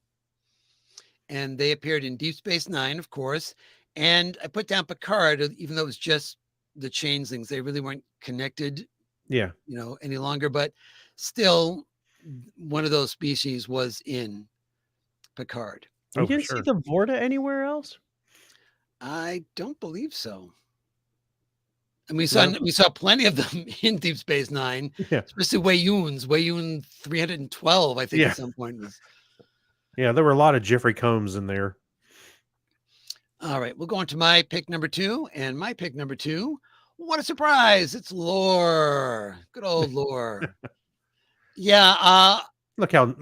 And they appeared in Deep Space Nine, of course. And I put down Picard, even though it was just the changelings. They really weren't connected, any longer. But still, one of those species was in Picard. You didn't see the Vorta anywhere else? I don't believe so. And we saw plenty of them in Deep Space Nine, especially Wayun 312, I think, at some point was. Yeah, there were a lot of Jeffrey Combs in there. All right, we'll go on to my pick number 2. And my pick number 2, what a surprise! It's Lore. Good old Lore. Yeah. Look how nice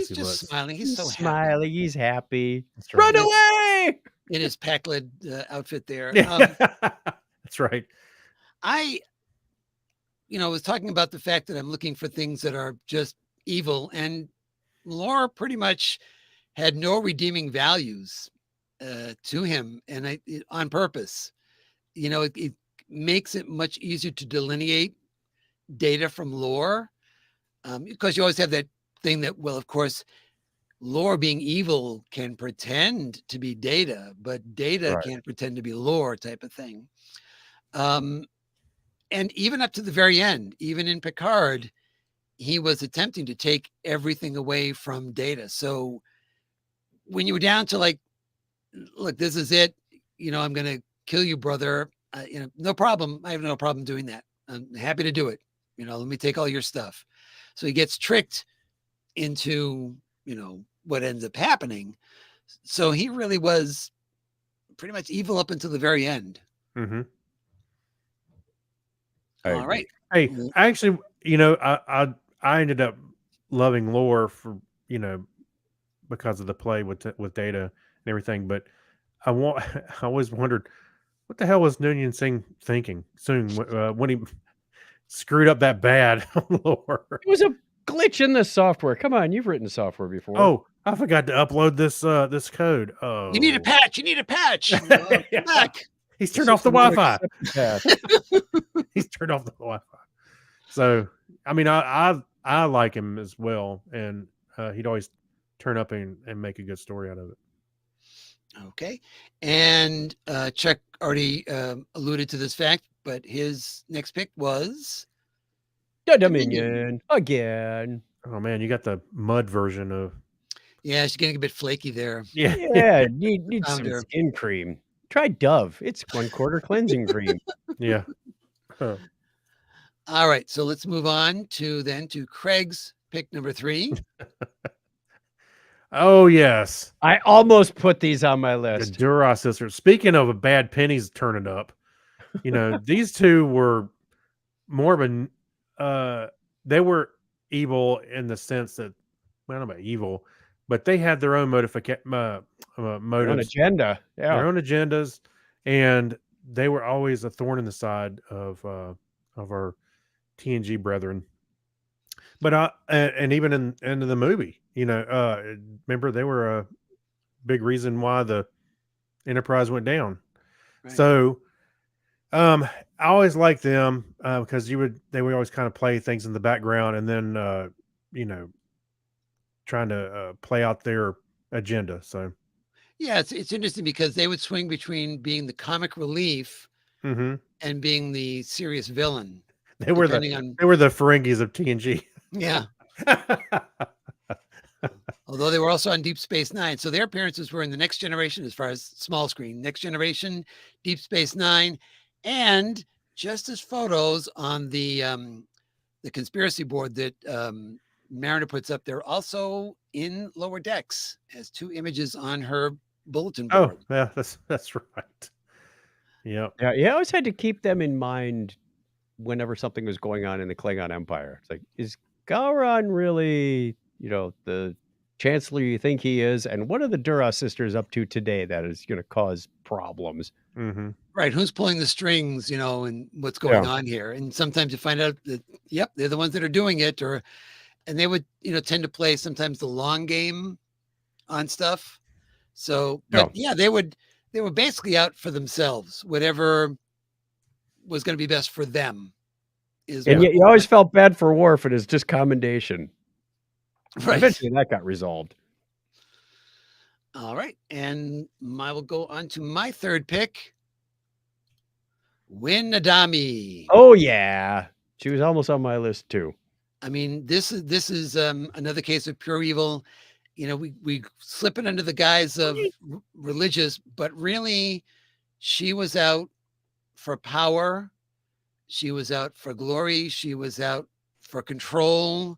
he looks. Smiling. He's so smiling. Happy. He's happy. That's right. Run away! In his Pac-Led outfit there. That's right. I was talking about the fact that I'm looking for things that are just evil, and Lore pretty much had no redeeming values to him, and on purpose. It makes it much easier to delineate Data from Lore, because you always have that thing that, well, of course, Lore being evil can pretend to be Data, but Data can't pretend to be Lore, type of thing. And even up to the very end, even in Picard, he was attempting to take everything away from Data. So when you were down to like look, this is it. I'm going to kill you, brother. No problem. I have no problem doing that. I'm happy to do it. Let me take all your stuff. So he gets tricked into, what ends up happening. So he really was pretty much evil up until the very end. Mm-hmm. All right. Hey, actually, I ended up loving Lore for because of the play with Data and everything. But I always wondered what the hell was Noonien Singh thinking soon when he screwed up that bad on Lore. It was a glitch in the software. Come on, you've written software before. Oh, I forgot to upload this code. Oh, You need a patch. Yeah. Back. He's turned off the Wi-Fi. He's turned off the Wi-Fi. So, I mean, I like him as well, and he'd always turn up and make a good story out of it. Okay. And Chuck already alluded to this fact, but his next pick was The Dominion again. Oh man, you got the mud version of. Yeah, she's getting a bit flaky there. Yeah, need Found some her. skin cream. Try Dove. It's 1/4 cleansing cream. Yeah. Huh. All right, so let's move on to Craig's pick number 3. Oh yes, I almost put these on my the list. Duras sisters. Speaking of a bad pennies turning up, these two were more of a. They were evil in the sense that, well, I don't know about evil, but they had their own motives, Their own agenda. Yeah. their own agendas, and they were always a thorn in the side of our TNG brethren. But and even in the movie, remember they were a big reason why the Enterprise went down. Right. So, I always liked them because they would always kind of play things in the background, and then trying to play out their agenda. So, Yeah, it's interesting because they would swing between being the comic relief and being the serious villain. they were the Ferengis of TNG. Yeah. Although they were also on Deep Space Nine. So their appearances were in the Next Generation as far as small screen, Next Generation, Deep Space Nine, and just as photos on the conspiracy board that Mariner puts up, they're also in Lower Decks as 2 images on her bulletin board. Oh, yeah, that's right. Yep. Yeah. I always had to keep them in mind whenever something was going on in the Klingon Empire. It's like, is Gowron really, the chancellor you think he is? And what are the Duras sisters up to today that is going to cause problems? Mm-hmm. Right. Who's pulling the strings, and what's going on here? And sometimes you find out that, yep, they're the ones that are doing it, and they would, tend to play sometimes the long game on stuff. So, but yeah, they were basically out for themselves, whatever was going to be best for them. And yet you always felt bad for Worf and his just commendation. Right. Eventually that got resolved. All right. And I will go on to my third pick. Win Adami. Oh yeah. She was almost on my list too. I mean, this is another case of pure evil. We slip it under the guise of religious, but really she was out for power. She was out for glory. She was out for control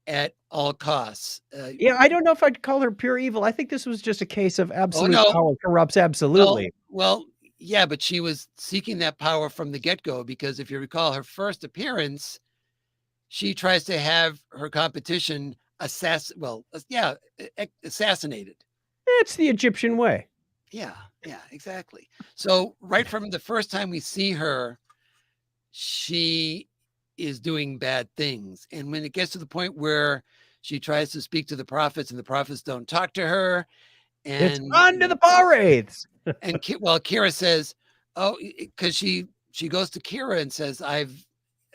at all costs. I don't know if I'd call her pure evil. I think this was just a case of absolute power corrupts absolutely. Well, yeah, but she was seeking that power from the get-go because if you recall her first appearance, she tries to have her competition assassinated. It's the Egyptian way. Yeah, exactly. So right from the first time we see her, she is doing bad things. And when it gets to the point where she tries to speak to the prophets and the prophets don't talk to her, and it's on to the power wraiths. And Kira says, oh, because she goes to Kira and says,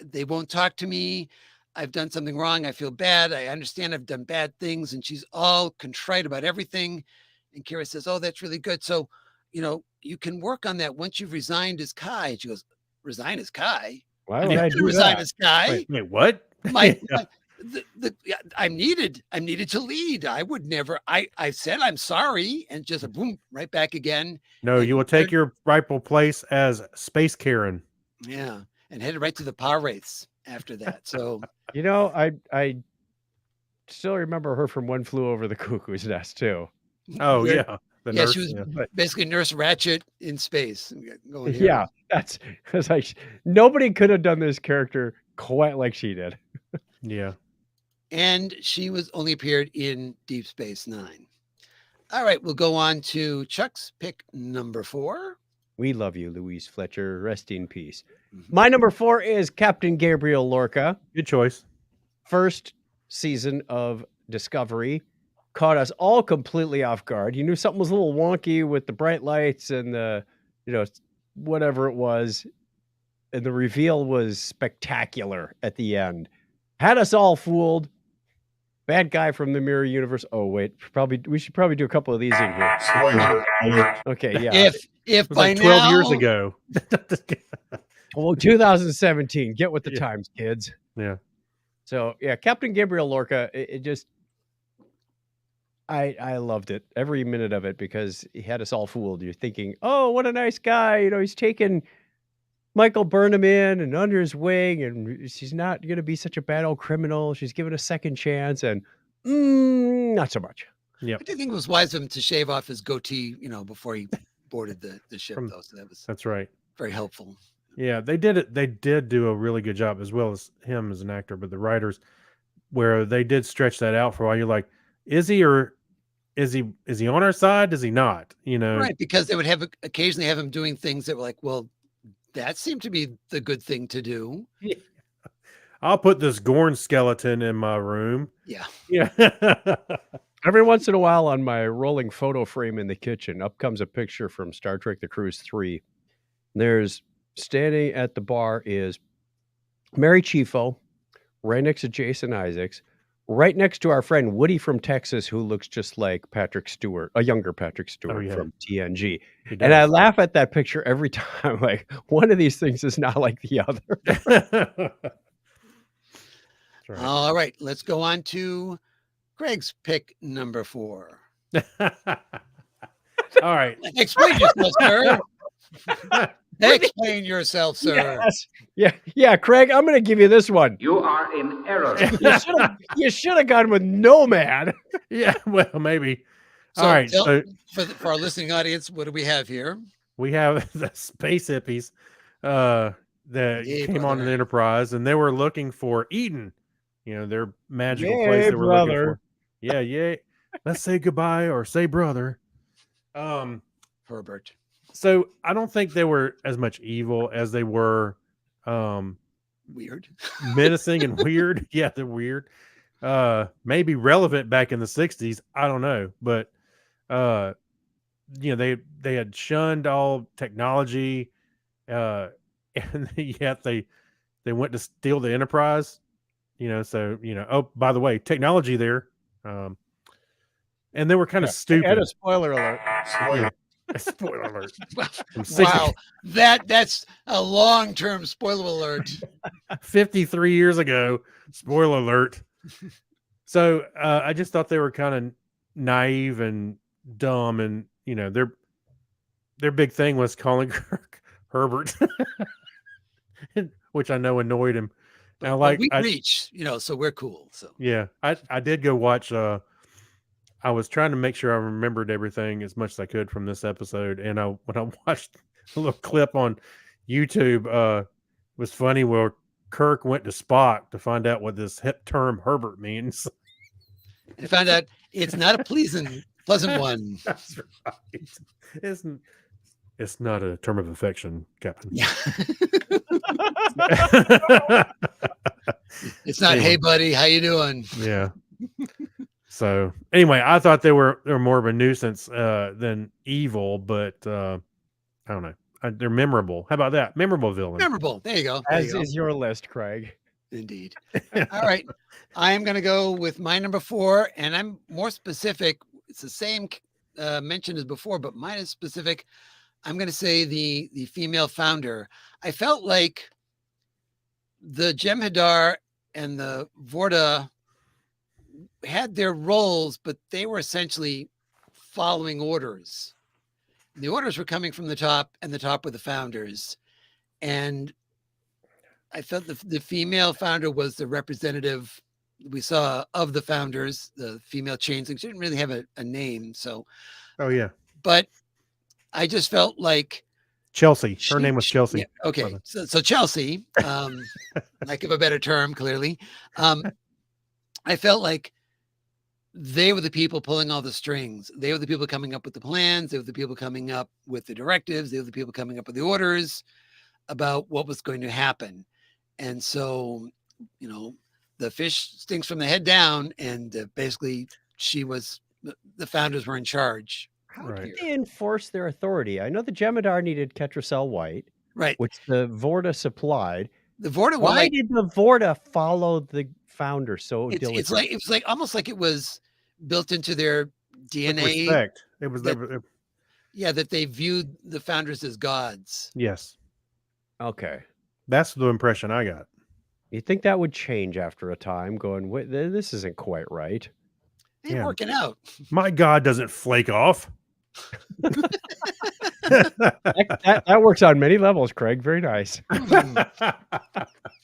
they won't talk to me. I've done something wrong. I feel bad. I understand I've done bad things. And she's all contrite about everything. And Kira says, oh, that's really good. So, you can work on that once you've resigned as Kai. And she goes, resign as Kai? Why would I do resign that? as Kai? Wait, what? I'm needed to lead. I would never. I said I'm sorry, and just boom, right back again. No, And you will take your rightful place as Space Karen. Yeah, and headed right to the power wraiths after that. So I still remember her from One Flew Over the Cuckoo's Nest too. Oh Very- yeah, the nurse. she was Yeah. basically Nurse Ratchet in space. Going here. Yeah, it's like nobody could have done this character quite like she did. Yeah. And she was only appeared in Deep Space Nine. All right, we'll go on to Chuck's pick number 4. We love you, Louise Fletcher. Rest in peace. My number 4 is Captain Gabriel Lorca. Good choice. First season of Discovery caught us all completely off guard. You knew something was a little wonky with the bright lights and the, whatever it was. And the reveal was spectacular at the end. Had us all fooled. Bad guy from the Mirror Universe. Oh, wait. We should probably do a couple of these in here. Spoiler alert. Okay, yeah. If It was by like 12 years now- ago. Well, 2017. Get with the Yeah. times, kids. Yeah. So, yeah, Captain Gabriel Lorca, it just... I loved it, every minute of it, because he had us all fooled. You're thinking, oh, what a nice guy. He's taken Michael Burnham in and under his wing, and she's not going to be such a bad old criminal. She's given a second chance, and not so much. I do think it was wise of him to shave off his goatee, before he boarded the ship, though. So that was That's right. very helpful. Yeah, they did it. They did do a really good job, as well as him as an actor, but the writers, where they did stretch that out for a while. You're like, is he on our side? Is he not? Right, because they would occasionally have him doing things that were like, well, that seemed to be the good thing to do. I'll put this Gorn skeleton in my room. Yeah. Yeah. Every once in a while on my rolling photo frame in the kitchen, up comes a picture from Star Trek The Cruise 3. There's standing at the bar is Mary Chieffo, right next to Jason Isaacs, right next to our friend Woody from Texas, who looks just like Patrick Stewart, a younger Patrick Stewart from TNG. And I laugh at that picture every time. Like, one of these things is not like the other. Right. All right, let's go on to Greg's pick number 4. All right. Explain yourself, sir. Explain yourself, sir. Yes. Yeah, Craig, I'm going to give you this one. You are in error. You should have gone with Nomad. Yeah, well, maybe. So All right. tell- So For our listening audience, what do we have here? we have the space hippies that Yay, came on brother. the Enterprise, and they were looking for Eden, their magical Yay, place they were looking brother. for. Yeah, yay. Let's say goodbye or say brother. Herbert. So I don't think they were as much evil as they were Weird. menacing and weird. Yeah, they're weird. Maybe relevant back in the 60s. I don't know. But they had shunned all technology. And yet they went to steal the Enterprise. Oh, by the way, technology there. And they were kind of stupid. And a spoiler alert. Spoiler. Spoiler alert. Wow. That's a long-term spoiler alert. 53 years ago. Spoiler alert. So I just thought they were kind of naive and dumb, and their big thing was calling Kirk Herbert, which I know annoyed him. Now, But we reach, so we're cool. So yeah, I did go watch. I was trying to make sure I remembered everything as much as I could from this episode, and when I watched a little clip on YouTube, it was funny where Kirk went to Spock to find out what this hip term Herbert means. I found out it's not a pleasant one. That's right. It's not a term of affection, Captain. Yeah. It's not, hey buddy, how you doing? Yeah. So anyway, I thought they were more of a nuisance than evil, but I don't know. They're memorable. How about that? Memorable villain. Memorable. There you go. As is your list, Craig. Indeed. All right. I am going to go with my number 4, and I'm more specific. It's the same mention as before, but mine is specific. I'm going to say the female founder. I felt like the Jem'Hadar and the Vorta had their roles, but they were essentially following orders. The orders were coming from the top, and the top were the founders. And I felt the female founder was the representative we saw of the founders, the female changeling. She didn't really have a name. So, Oh yeah, but I just felt like Chelsea. Her name was Chelsea. Yeah, okay. So Chelsea, lack of a better term, clearly. I felt like they were the people pulling all the strings. They were the people coming up with the plans. They were the people coming up with the directives. They were the people coming up with the orders about what was going to happen. And so, you know, the fish stinks from the head down, and basically the founders were in charge. How did they enforce their authority? I know the Jem'Hadar needed Ketracel White, right, which the Vorta supplied. The Vorta. Why did the Vorta follow the founder so diligently? It was like almost like it was built into their DNA. Respect. It was that they viewed the founders as gods. Yes. Okay. That's the impression I got. You think that would change after a time? Going, wait, this isn't quite right. Ain't working out. My God doesn't flake off. that works on many levels, Craig. Very nice.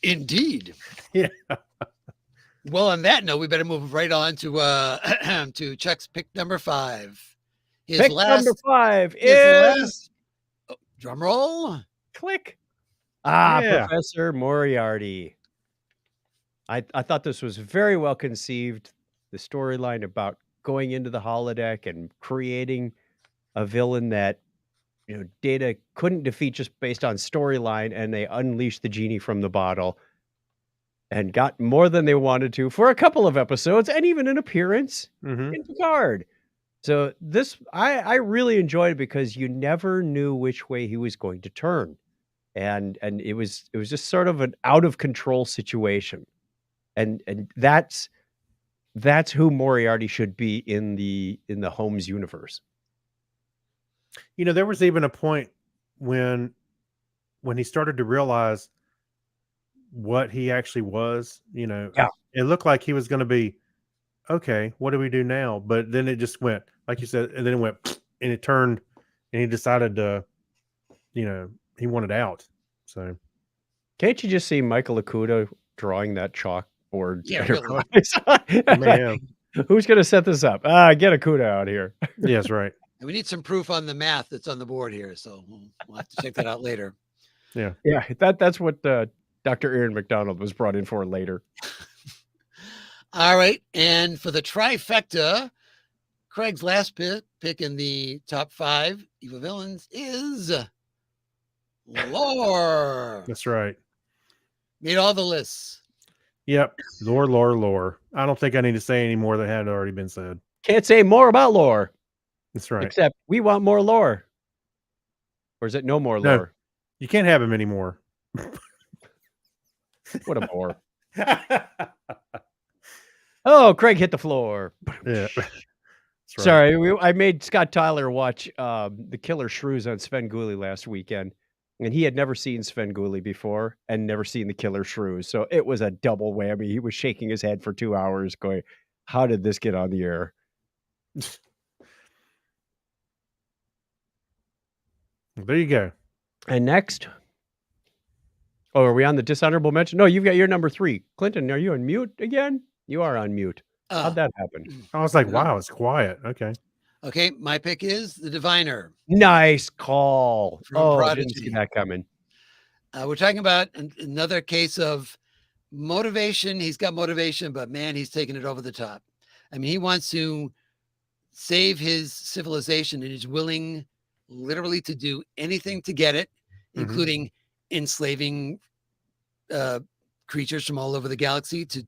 Indeed. Yeah. Well, on that note, we better move right on to to Chuck's pick number 5. Number 5 is drum roll. Click. Professor Moriarty. I thought this was very well conceived. The storyline about going into the holodeck and creating a villain that, you know, Data couldn't defeat just based on storyline, and they unleashed the genie from the bottle and got more than they wanted to for a couple of episodes and even an appearance in Picard. So this, I really enjoyed it because you never knew which way he was going to turn. And it was just sort of an out of control situation. And that's who Moriarty should be in the Holmes universe. You know, there was even a point when he started to realize what he actually was, you know, it looked like he was going to be, okay, what do we do now? But then it just went, like you said, and then it went, and it turned, and he decided to, you know, he wanted out. So can't you just see Michael Okuda drawing that chalkboard? Yeah, really. Man. Who's going to set this up? Get Okuda out here. Yes, right. And we need some proof on the math that's on the board here, so we'll have to check that out later. Yeah. That's what Dr. Aaron McDonald was brought in for later. All right, and for the trifecta, Craig's last pick in the top 5 evil villains is Lore. That's right. Made all the lists. Yep. Lore. I don't think I need to say any more that had already been said. Can't say more about Lore. That's right. Except we want more Lore. Or is it no more Lore? No, you can't have him anymore. What a bore. Oh, Craig hit the floor. Yeah. Right. Sorry, I made Scott Tyler watch The Killer Shrews on Svengoolie last weekend. And he had never seen Svengoolie before and never seen The Killer Shrews. So it was a double whammy. He was shaking his head for 2 hours going, how did this get on the air? There you go. And next. Oh, are we on the dishonorable mention? No, you've got your number 3. Clinton, are you on mute again? You are on mute. How'd that happen? I was like, wow, it's quiet. Okay. Okay, my pick is the Diviner. Nice call. Prodigy. Didn't see that coming. We're talking about another case of motivation. He's got motivation, but man, he's taking it over the top. I mean, he wants to save his civilization and he's willing literally to do anything to get it, including enslaving creatures from all over the galaxy to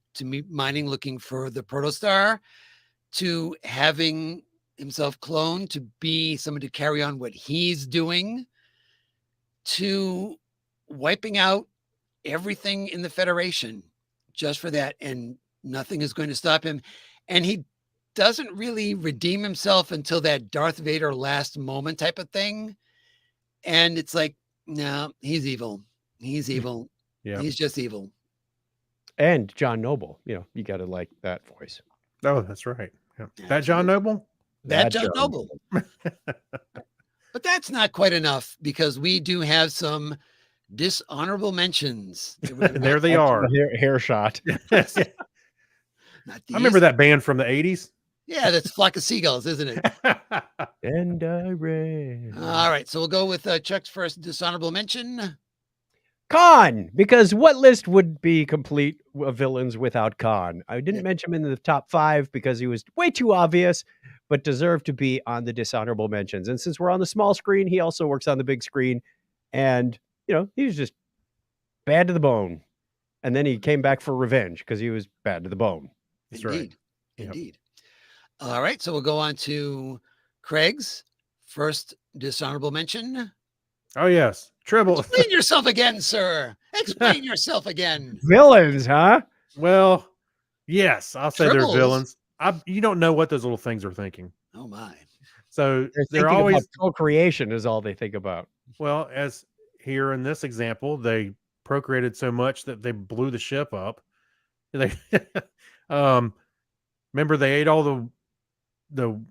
mining, looking for the protostar, to having himself cloned to be someone to carry on what he's doing, to wiping out everything in the Federation just for that. And nothing is going to stop him. And he doesn't really redeem himself until that Darth Vader last moment type of thing. And it's like, no, he's evil. He's evil. Yeah. He's just evil. And John Noble, you know, you got to like that voice. Oh, that's right. Yeah. That John Noble? That John Noble. But that's not quite enough because we do have some dishonorable mentions. There they are. Hair shot. I remember that band from the 80s. Yeah, that's Flock of Seagulls, isn't it? And I ran. All right, so we'll go with Chuck's first dishonorable mention. Khan, because what list would be complete of villains without Khan? I didn't mention him in the top 5 because he was way too obvious, but deserved to be on the dishonorable mentions. And since we're on the small screen, he also works on the big screen. And, he was just bad to the bone. And then he came back for revenge because he was bad to the bone. That's Indeed. right. Indeed. Yep. All right, so we'll go on to Craig's first dishonorable mention. Oh, yes. Tribble. Explain yourself again, sir. Explain yourself again. Villains, huh? Well, yes, I'll say Tribbles. they're villains. You don't know what those little things are thinking. Oh, my. So They're always about procreation is all they think about. Well, as here in this example, they procreated so much that they blew the ship up. They remember they ate all the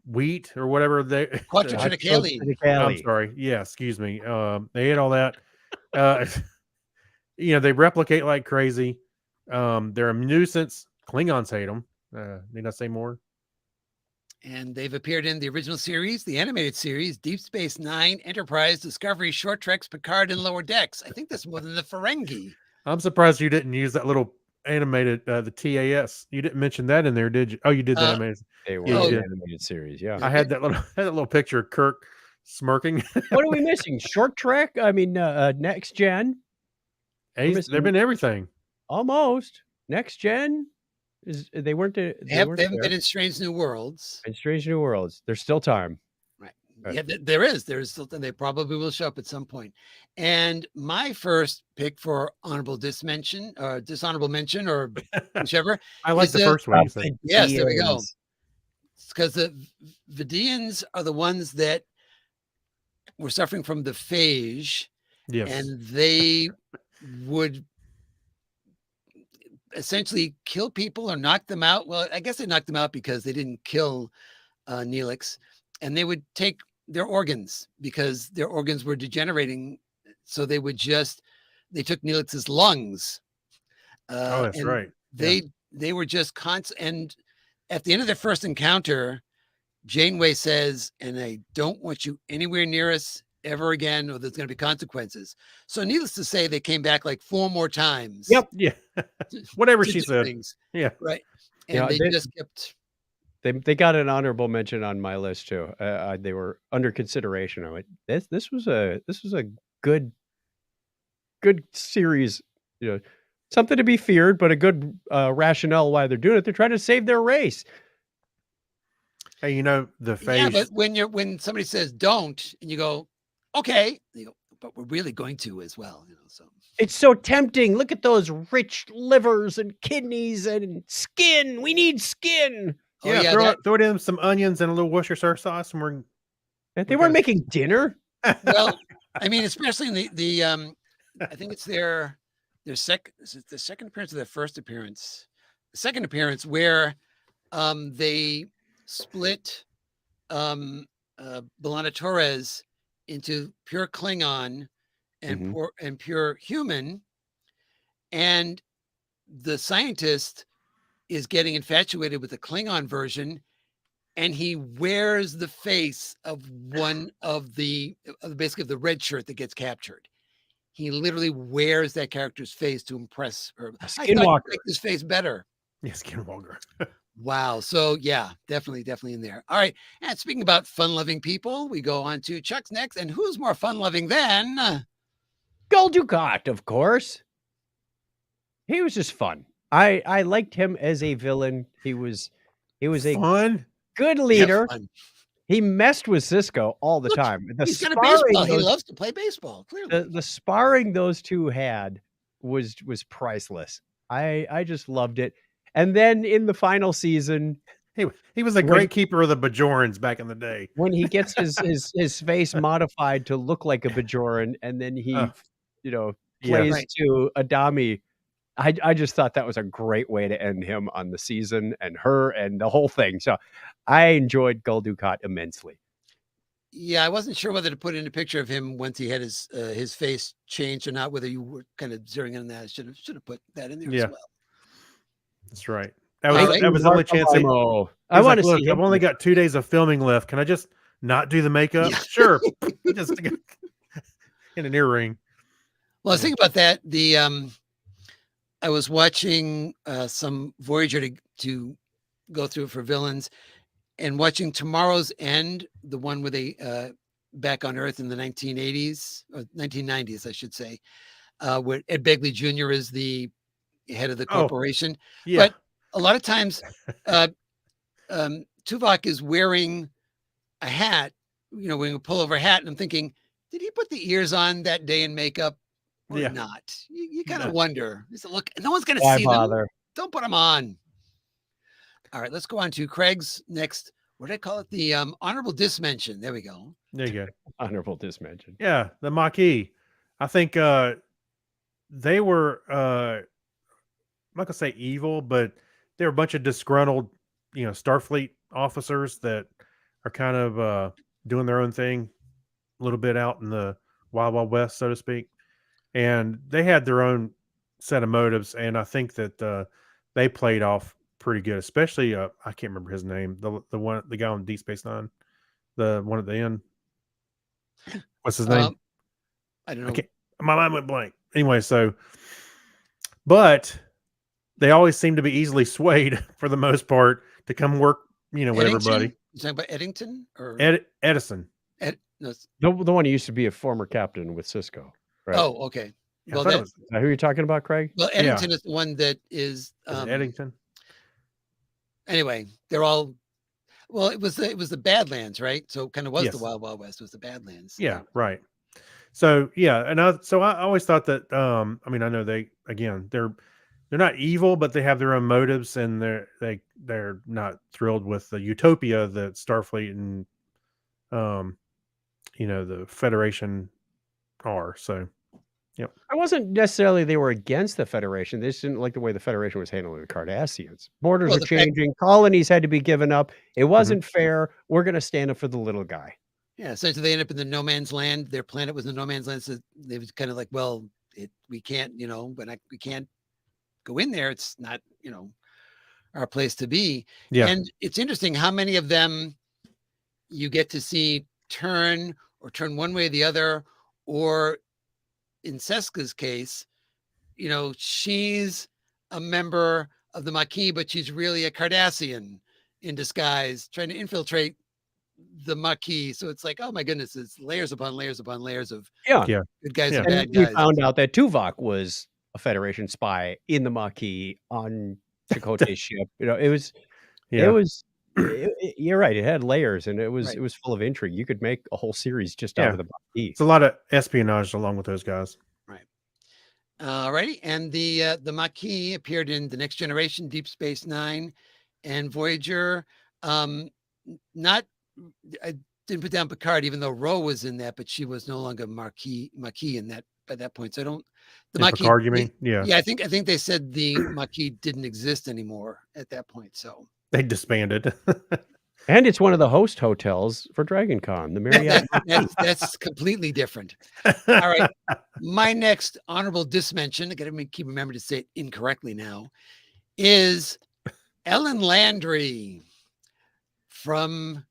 wheat or whatever they I'm sorry. Yeah, excuse me. They ate all that. They replicate like crazy. They're a nuisance. Klingons hate them. Need I say more? And they've appeared in the original series, the animated series, Deep Space Nine, Enterprise, Discovery, Short Treks, Picard, and Lower Decks. I think that's more than the Ferengi. I'm surprised you didn't use that little animated, the TAS. You didn't mention that in there, did you? Oh, you did that animated. They were the animated series, yeah. I had that little picture of Kirk smirking. What are we missing? Short Trek? I mean, Next Gen. They've been everything. Almost. Next Gen. They haven't been in Strange New Worlds. In Strange New Worlds. There's still time. Right. Yeah, there's still time. They probably will show up at some point. And my first pick for honorable dismention or dishonorable mention or whichever. I like the first one. Yes, there we go. It's because the Vidians are the ones that were suffering from the phage. Yes. And they would essentially kill people or knock them out. Well, I guess they knocked them out because they didn't kill Neelix, and they would take their organs because their organs were degenerating. So they took Neelix's lungs. That's right. They were just constant. And at the end of their first encounter, Janeway says, "And I don't want you anywhere near us ever again, or there's going to be consequences." So needless to say, they came back like 4 more times. Yep. Yeah. Whatever she said. Things. Yeah. Right. And they just kept. They got an honorable mention on my list too. They were under consideration. I went, this was a good series. Something to be feared, but a good rationale why they're doing it. They're trying to save their race. Hey, the face. Yeah, but when somebody says don't, and you go, okay, you go, but we're really going to as well. So it's so tempting. Look at those rich livers and kidneys and skin. We need skin. Throw it in some onions and a little Worcestershire sauce, and they weren't making dinner. Well, I mean, especially in the I think it's their second appearance or their first appearance, the second appearance where they split B'Elanna Torres into pure Klingon and pure human, and the scientist is getting infatuated with the Klingon version, and he wears the face of one of basically the red shirt that gets captured. He literally wears that character's face to impress her. Skinwalker. I like this face better. Yeah, Skinwalker. Wow. So yeah, definitely in there. All right. And speaking about fun-loving people, we go on to Chuck's next. And who's more fun-loving than Gul Dukat, of course. He was just fun. I liked him as a villain. He was a fun, good leader. Yeah, he messed with Cisco all the time. He's got a baseball. He loves to play baseball. Clearly, the sparring those two had was priceless. I just loved it. And then in the final season, he was a great keeper of the Bajorans back in the day. When he gets his face modified to look like a Bajoran, and then he plays to Adami I just thought that was a great way to end him on the season and her and the whole thing. So I enjoyed Gul Dukat immensely. Yeah, I wasn't sure whether to put in a picture of him once he had his face changed or not. Whether you were kind of zeroing in on that, I should have put that in there as well. That's right. All right. That was the only chance. I want to see. I've only got 2 days of filming left. Can I just not do the makeup? Yeah. Sure. Just in an earring. Well, I was thinking about that. I was watching some Voyager to go through for villains, and watching Tomorrow's End, the one where they back on Earth in the 1980s or 1990s, I should say, where Ed Begley Jr. is the head of the corporation. Yeah. But a lot of times, Tuvok is wearing a hat, wearing a pullover hat, and I'm thinking, did he put the ears on that day in makeup or not? You kind of wonder. Look, no one's going to see them. Don't put them on. All right, let's go on to Craig's next. What did I call it? The honorable dismention. There we go. There you go. Honorable dismention. Yeah, the Maquis. I think they were I'm not gonna say evil, but they were a bunch of disgruntled, Starfleet officers that are kind of doing their own thing a little bit out in the Wild Wild West, so to speak. And they had their own set of motives, and I think that they played off pretty good, especially I can't remember his name, the guy on Deep Space Nine, the one at the end. What's his name? I don't know. My mind went blank. Anyway, but they always seem to be easily swayed for the most part to come work, with everybody. You talking about Eddington or Edison? No, the one who used to be a former captain with Cisco. Right? Oh, okay. Well, is that who you're talking about, Craig? Well, Eddington is the one that is Eddington. Anyway, they're all. Well, it was the Badlands, right? So it kind of was the Wild Wild West. It was the Badlands. Yeah, right. So and I always thought that. I mean, I know they're not evil, but they have their own motives, and they're not thrilled with the utopia that Starfleet and the Federation are. So. Yep. I wasn't necessarily they were against the Federation. They just didn't like the way the Federation was handling the Cardassians. Borders were changing. Colonies had to be given up. It wasn't fair. We're going to stand up for the little guy. Yeah. So they end up in the no man's land. Their planet was the no man's land. So they was kind of like, well, we can't, we can't go in there. It's not, our place to be. Yeah. And it's interesting how many of them you get to see turn one way or the other, or in Seska's case, she's a member of the Maquis, but she's really a Cardassian in disguise, trying to infiltrate the Maquis. So it's like, oh my goodness, it's layers upon layers upon layers of good guys and bad guys. We found out that Tuvok was a Federation spy in the Maquis on Chakotay's ship. It was. You're right. It had layers, and it was full of intrigue. You could make a whole series just out of the Maquis. It's a lot of espionage along with those guys. Right. Alrighty. And the Maquis appeared in The Next Generation, Deep Space Nine, and Voyager. I didn't put down Picard, even though Ro was in that, but she was no longer Maquis in that by that point. So I don't. The Maquis, Picard, you mean? Yeah. Yeah. I think they said the Maquis didn't exist anymore at that point. So. They disbanded. And it's one of the host hotels for Dragon Con, the Marriott. That's completely different. All right. My next honorable dismention, I got to keep remembering to say it incorrectly now, is Ellen Landry from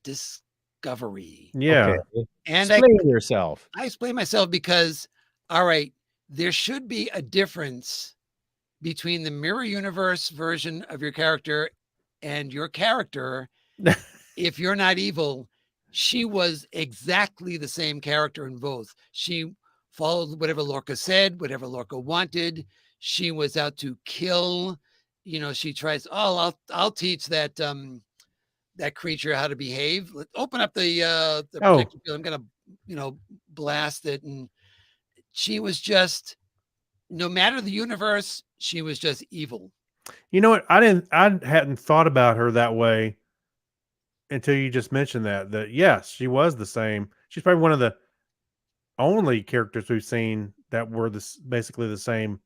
Discovery. Yeah. Okay. And explain yourself. I explain myself because, all right, there should be a difference between the mirror universe version of your character and your character. If you're not evil, she was exactly the same character in both. She followed whatever Lorca said, whatever Lorca wanted. She was out to kill. She tries. Oh, I'll teach that that creature how to behave. Let's open up the protector field. I'm gonna blast it. And she was just, no matter the universe, she was just evil. You know what? I hadn't thought about her that way until you just mentioned that yes, she was the same. She's probably one of the only characters we've seen that were basically the same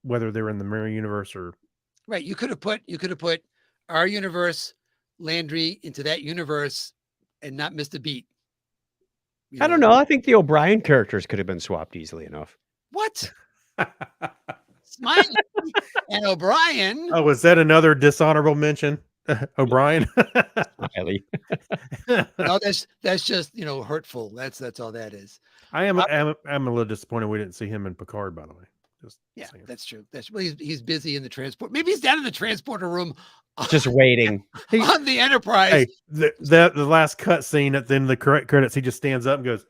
whether they're in the mirror universe or Right. You could have put our universe, Landry, into that universe and not missed a beat. I don't know. I think the O'Brien characters could have been swapped easily enough. What? Smiley and O'Brien. Oh, was that another dishonorable mention? O'Brien. Smiley. No, that's just hurtful. That's all that is. I'm a little disappointed we didn't see him in Picard, by the way. Just saying. That's true. Well, he's busy in the transport. Maybe he's down in the transporter room, Just waiting. on the Enterprise. Hey, the last cut scene at the end of the credits, he just stands up and goes,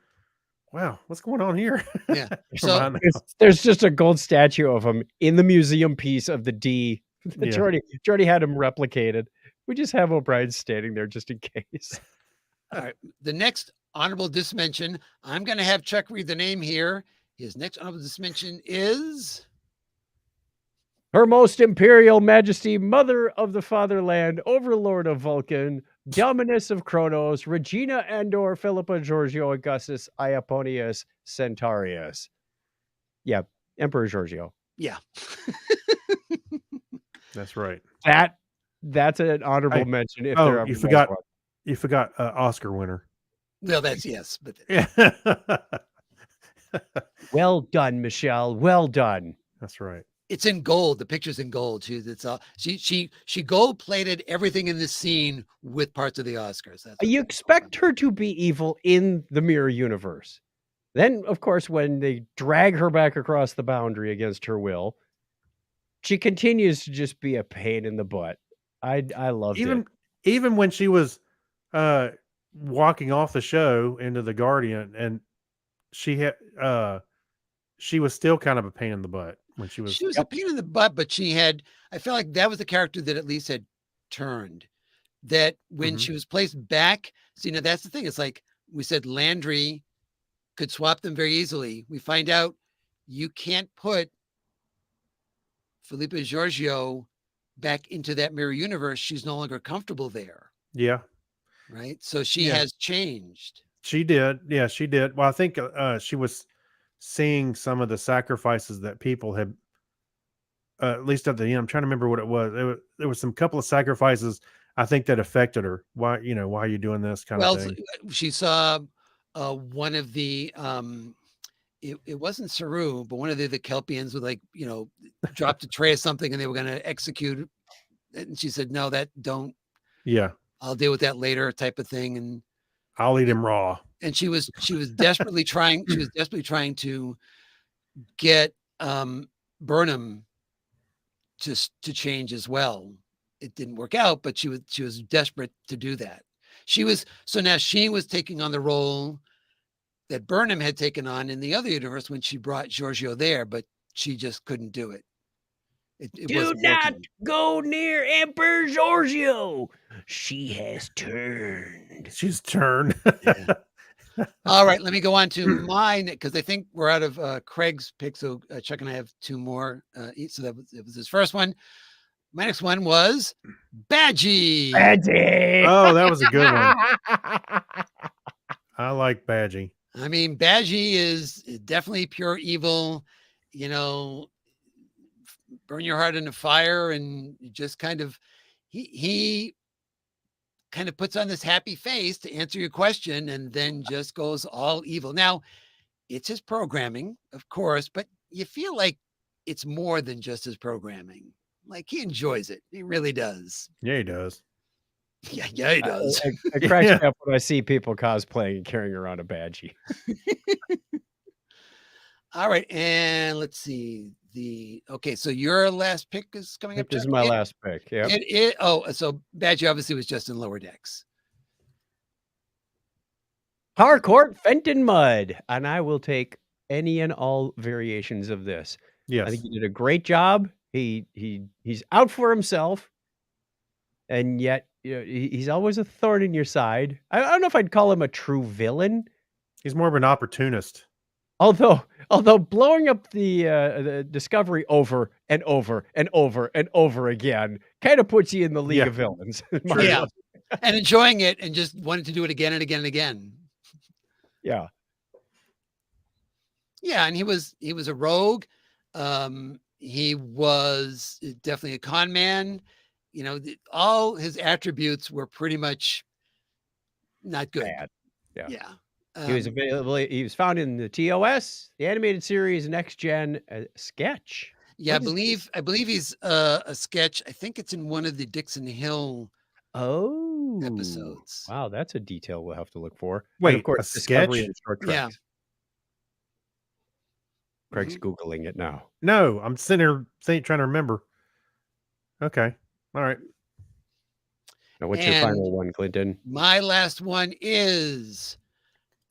"Wow, what's going on here?" Yeah. So there's just a gold statue of him in the museum piece of the D. Jordy had him replicated. We just have O'Brien standing there just in case. all right. The next honorable dismention, I'm going to have Chuck read the name here. His next honorable dismention is Her Most Imperial Majesty, Mother of the Fatherland, Overlord of Vulcan, Dominus of Kronos, Regina Andor, Philippa Giorgio Augustus, Iaponius Centaurius. Yeah, Emperor Giorgio. Yeah. That's right. That's an honorable mention. If there you forgot Oscar winner. Well, that's yes, but Yeah. Well done, Michelle. Well done. That's right. it's in gold. The picture's in gold. She gold plated everything in this scene with parts of the Oscars. You expect her to be evil in the mirror universe. Then, of course, when they drag her back across the boundary against her will, she continues to just be a pain in the butt. I loved it. Even when she was walking off the show into the Guardian, and she was still kind of a pain in the butt when she was. She was a pain in the butt, but I felt like that was the character that at least had turned. That when she was placed back, so that's the thing. It's like we said, Landry could swap them very easily. We find out you can't put Philippa Giorgio back into that mirror universe. She's no longer comfortable there. Yeah. Right. So she has changed. She did. Yeah, she did. Well, I think she was seeing some of the sacrifices that people had, at least at the end. I'm trying to remember what it was. There was some couple of sacrifices, I think, that affected her. Why are you doing this kind of thing? She saw one of the, it wasn't Saru, but one of the Kelpians would dropped a tray of something and they were going to execute. And she said, no, don't. Yeah. I'll deal with that later type of thing. And I'll eat him raw. And she was desperately trying to get Burnham to change as well. It didn't work out, but she was desperate to do that. Now she was taking on the role that Burnham had taken on in the other universe when she brought Giorgio there, but she just couldn't do it. Do not go near Emperor Giorgio. She has turned. She's turned. Yeah. All right, let me go on to mine because I think we're out of Craig's pick. So Chuck and I have two more. So that was his first one. My next one was Badgie. Badgie. Oh, that was a good one. I like Badgie. I mean, Badgie is definitely pure evil. Burn your heart in the fire, and just kind of he kind of puts on this happy face to answer your question and then just goes all evil. Now, it's his programming, of course, but you feel like it's more than just his programming. Like he enjoys it. He really does. Yeah, he does. Yeah, he does. I crack up when I see people cosplaying and carrying around a Badgie. All right, and let's see. So your last pick is coming up. This is my last pick. Yeah. So Badgie obviously was just in Lower Decks. Harcourt Fenton Mudd, and I will take any and all variations of this. Yes, I think he did a great job. He's out for himself, and yet he's always a thorn in your side. I don't know if I'd call him a true villain. He's more of an opportunist. Although blowing up the Discovery over and over and over and over again kind of puts you in the league of villains. Yeah, and enjoying it and just wanting to do it again and again and again. Yeah. Yeah, and he was a rogue. He was definitely a con man. You know, all his attributes were pretty much not good. Bad. Yeah. Yeah. He was available. He was found in the TOS, the animated series, Next Gen sketch. Yeah, What is I believe he's a sketch. I think it's in one of the Dixon Hill Oh, episodes. wow, that's a detail we'll have to look for. And Wait, of course, a Discovery sketch? and Star Trek. Yeah. Craig's Mhm. Googling it now. No, I'm sitting here trying to remember. Okay. All right. Now, what's your And final one, Clinton? my last one is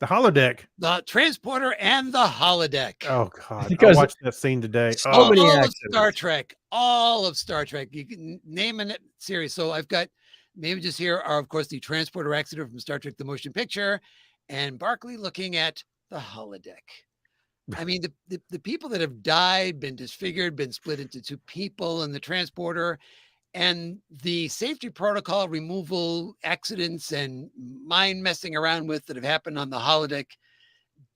The holodeck. the transporter and the holodeck. Oh God. I Because watched that scene today. so Oh, many All of accidents. Star Trek, all of Star Trek. You can name a series. So I've got the images here are, of course, the transporter accident from Star Trek: The Motion Picture, and Barclay looking at the holodeck. I mean, the people that have died, been disfigured, been split into two people in the transporter, and the safety protocol removal accidents and mind messing around with that have happened on the holodeck.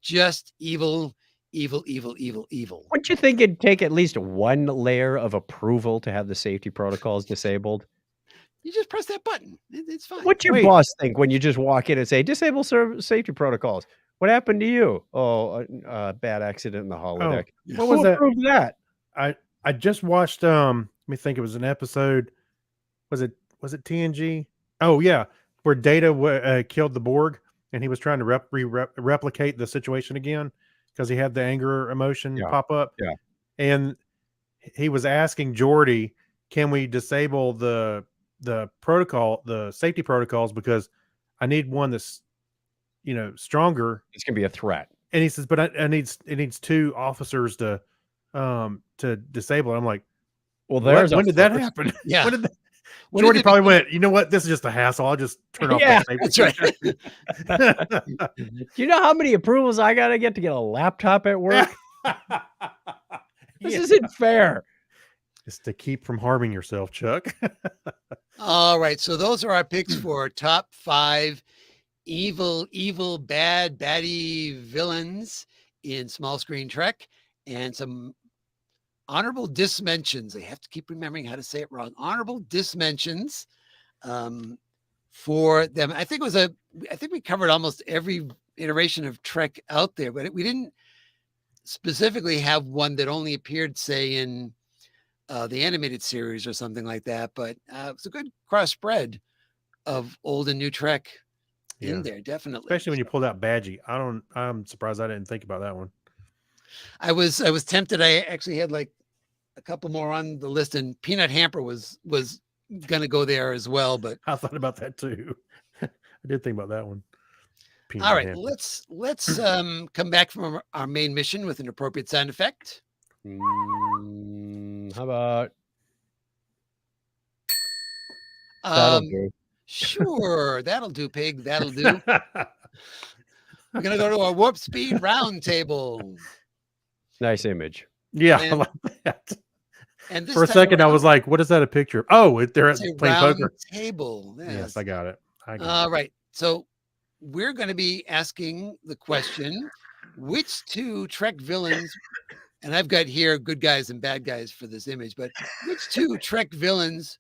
Just evil, evil, evil, evil, evil. Wouldn't you think it'd take at least one layer of approval to have the safety protocols disabled? You just press that button. It's fine. What's your Wait. boss think when you just walk in and say, disable safety protocols? What happened to you? Oh, a bad accident in the holodeck. what was Who that? approved that? I just watched let me think, it was an episode. Was it TNG? Oh yeah, where Data killed the Borg and he was trying to replicate the situation again because he had the anger emotion Yeah, pop up. yeah. And he was asking Geordi, can we disable the protocol, the safety protocols, because I need one that's, you know, stronger. It's gonna be a threat. And he says, but it needs two officers to disable it. I'm like, Well, what? there's When did that happen? Yeah. When did that? When did Geordi it probably become- went, you know what? This is just a hassle. I'll just turn off Yeah, that safety that's right. feature." Do you know how many approvals I gotta get to get a laptop at work? This Yeah. isn't fair. Just to keep from harming yourself, Chuck. All right. So those are our picks for top 5 evil, baddie villains in small screen Trek, and some honorable dismentions. I have to keep remembering how to say it wrong. Honorable dismentions for them. I think we covered almost every iteration of Trek out there, but we didn't specifically have one that only appeared, say, in the animated series or something like that. But it's a good cross spread of old and new Trek in there, definitely. Especially when you pulled out Badgie. I'm surprised I didn't think about that one. I was tempted. I actually had like a couple more on the list, and Peanut Hamper was gonna go there as well. But I thought about that too. I did think about that one. Peanut all right, Hamper. let's come back from our main mission with an appropriate sound effect. How about that'll do? Sure, that'll do, pig. That'll do. We're gonna go to our warp speed round table. Nice image. Yeah, I And- like that. And this For a time second, I around, was like, "What is that a picture of?" Oh, they're it's a playing round poker. table. Yes, I got it. All right. So we're going to be asking the question, which two Trek villains, and I've got here good guys and bad guys for this image, but which two Trek villains,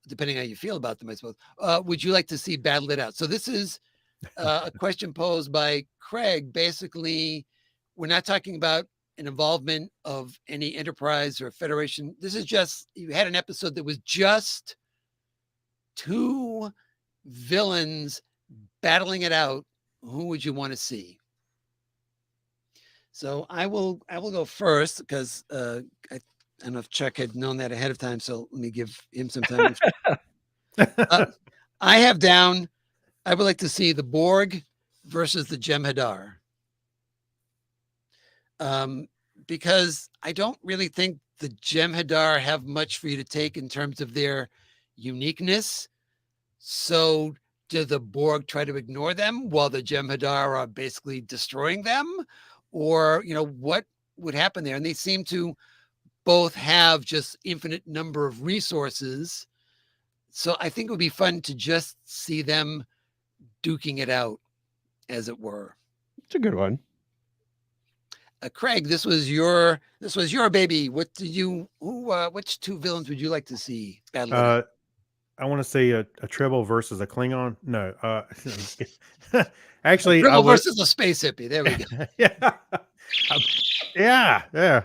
depending on how you feel about them, I suppose, would you like to see battle it out? So this is a question posed by Craig. Basically, we're not talking about an involvement of any Enterprise or Federation. This is just, you had an episode that was just two villains battling it out. Who would you want to see? So I will go first because I don't know if Chuck had known that ahead of time. So let me give him some time. I have down, I would like to see the Borg versus the Jem'Hadar. Because I don't really think the Jem'Hadar have much for you to take in terms of their uniqueness. So do the Borg try to ignore them while the Jem'Hadar are basically destroying them? Or, you know, what would happen there? And they seem to both have just infinite number of resources. So I think it would be fun to just see them duking it out, as it were. It's a good one. Craig, this was your baby. What did you which two villains would you like to see battle it out? I want to say a Tribble versus a Klingon. No, actually, I Dribble would. versus a space hippie. There we go. Yeah, yeah.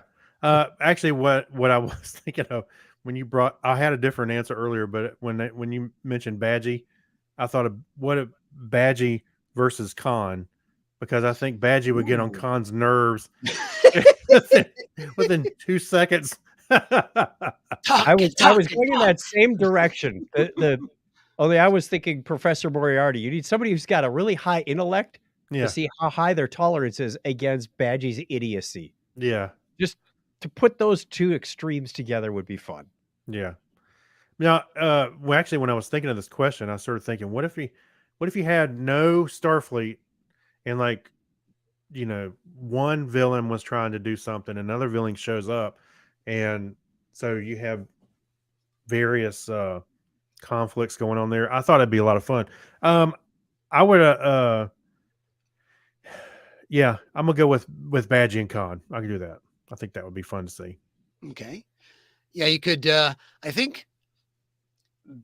Actually, what I was thinking of when you brought, I had a different answer earlier, but when you mentioned Badgie, I thought of what a Badgie versus Khan, because I think Badgie would get on Ooh. Khan's nerves within 2 seconds. I was going in that same direction. Only I was thinking Professor Moriarty. You need somebody who's got a really high intellect Yeah, to see how high their tolerance is against Badgie's idiocy. yeah, Just to put those two extremes together would be fun. yeah. Now, well, actually, when I was thinking of this question, I started thinking, what if you had no Starfleet, and like, one villain was trying to do something, another villain shows up, and so you have various conflicts going on there. I thought it'd be a lot of fun. I would, yeah, I'm gonna go with Badgie and Khan. I can do that. I think that would be fun to see. Okay. Yeah, you could I think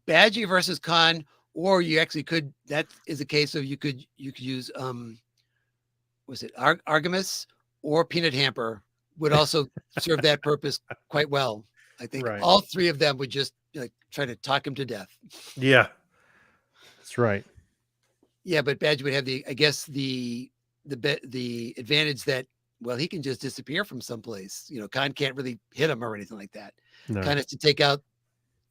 Badgie versus Khan, or you actually could, that is a case of you could use was it Artemis or Peanut Hamper would also serve that purpose quite well. I think Right. all three of them would just like try to talk him to death. Yeah, that's right. Yeah, but Badge would have the advantage that, well, he can just disappear from someplace. Khan can't really hit him or anything like that. No. Kind of to take out,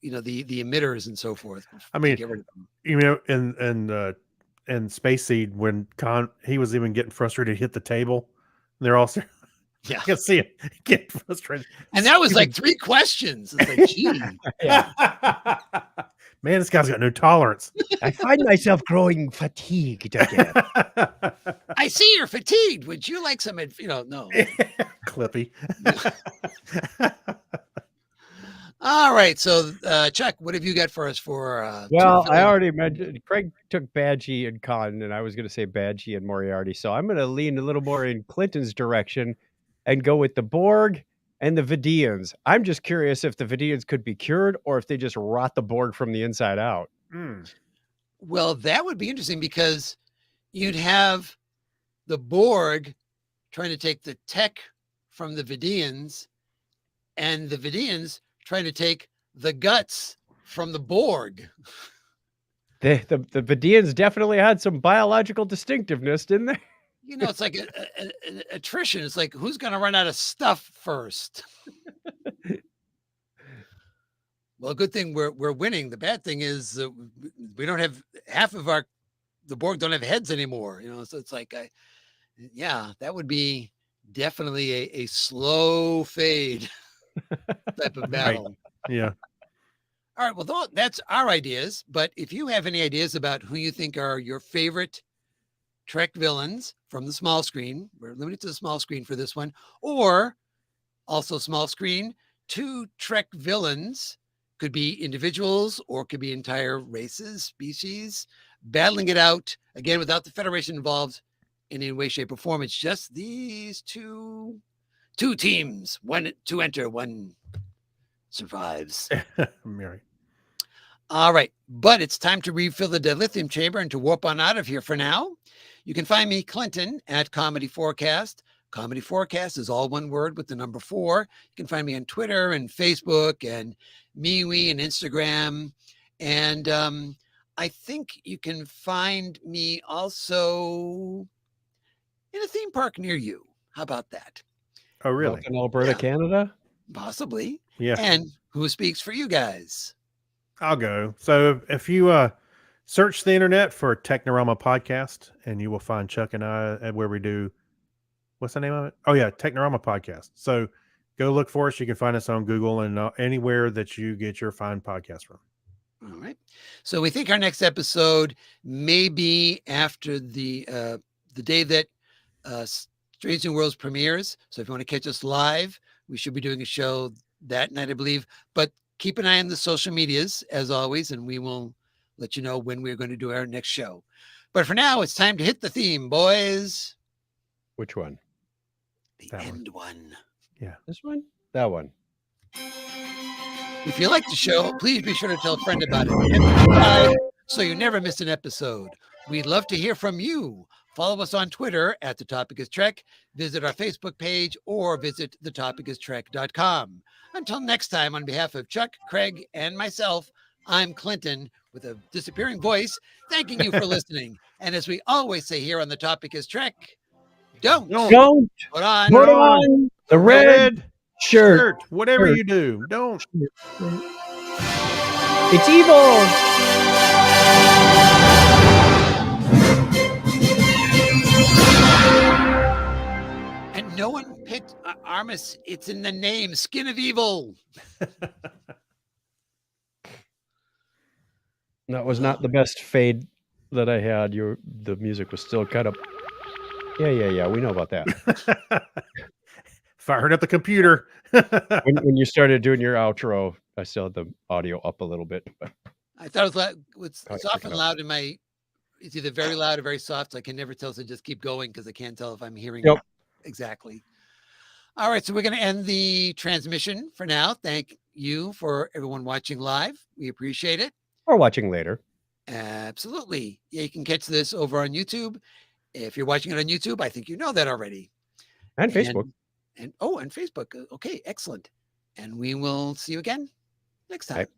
the emitters and so forth. I mean, get rid of them. in Space Seed, when Khan, he was even getting frustrated, hit the table. And they're all, Yeah, I can see it getting frustrated. and that was like 3 questions. It's like, gee, Yeah. Man, this guy's got no tolerance. I find myself growing fatigued again. I see you're fatigued. Would you like some? No. Clippy. All right. So, Chuck, what have you got for us for? Well, I already mentioned Craig took Badgie and Khan, and I was going to say Badgie and Moriarty. So I'm going to lean a little more in Clinton's direction and go with the Borg and the Vidians. I'm just curious if the Vidians could be cured or if they just rot the Borg from the inside out. Well, that would be interesting because you'd have the Borg trying to take the tech from the Vidians, and the Vidians trying to take the guts from the Borg. The Vidians definitely had some biological distinctiveness, didn't they? It's like an attrition. It's like, who's going to run out of stuff first? Well, good thing we're winning. The bad thing is we don't have half of the Borg don't have heads anymore. So it's like, that would be definitely a slow fade type of battle. Right. Yeah. All right. Well, that's our ideas. But if you have any ideas about who you think are your favorite Trek villains from the small screen, we're limited to the small screen for this one, or also small screen, 2 Trek villains, could be individuals or could be entire races, species, battling it out again without the Federation involved in any way, shape, or form. It's just these two teams. One to enter, one survives. Mary. All right, but it's time to refill the dilithium chamber and to warp on out of here for now. You can find me, Clinton, at Comedy Forecast. Comedy Forecast is all one word with the number 4. You can find me on Twitter and Facebook and MeWe and Instagram. And I think you can find me also in a theme park near you. How about that? Oh, really? In Alberta, Canada? Possibly. Yeah. And who speaks for you guys? I'll go. So if you search the internet for Technorama Podcast, and you will find Chuck and I at where we do, what's the name of it? Oh yeah, Technorama Podcast. So go look for us. You can find us on Google and anywhere that you get your fine podcast from. All right. So we think our next episode may be after the day that Strange New Worlds premieres. So if you want to catch us live, we should be doing a show that night, I believe. But keep an eye on the social medias as always, and we will let you know when we're going to do our next show. But for now, it's time to hit the theme, boys. Which one? The That one. end one. This one? That one. If you like the show, please be sure to tell a friend about it and subscribe so you never miss an episode. We'd love to hear from you. Follow us on Twitter at The Topic is Trek, visit our Facebook page, or visit thetopicistrek.com. Until next time, on behalf of Chuck, Craig, and myself, I'm Clinton with a disappearing voice, thanking you for listening. And as we always say here on The Topic is Trek, don't Don't put on put on the red shirt. Whatever Shirt. you do, don't. It's evil. And no one picked Armis. It's in the name, Skin of Evil. That was not the best fade that I had. The music was still kind of. Yeah. We know about that. Firing up the computer. when you started doing your outro, I still had the audio up a little bit. But I thought it was loud. It's Probably often pick it up. loud in my. It's either very loud or very soft. So I can never tell. So just keep going because I can't tell if I'm hearing Yep. exactly. All right, so we're going to end the transmission for now. Thank you for everyone watching live. We appreciate it. or watching later. Absolutely. Yeah, you can catch this over on YouTube. If you're watching it on YouTube, I think you know that already. And Facebook. And Facebook. Okay, excellent. And we will see you again next time. Okay.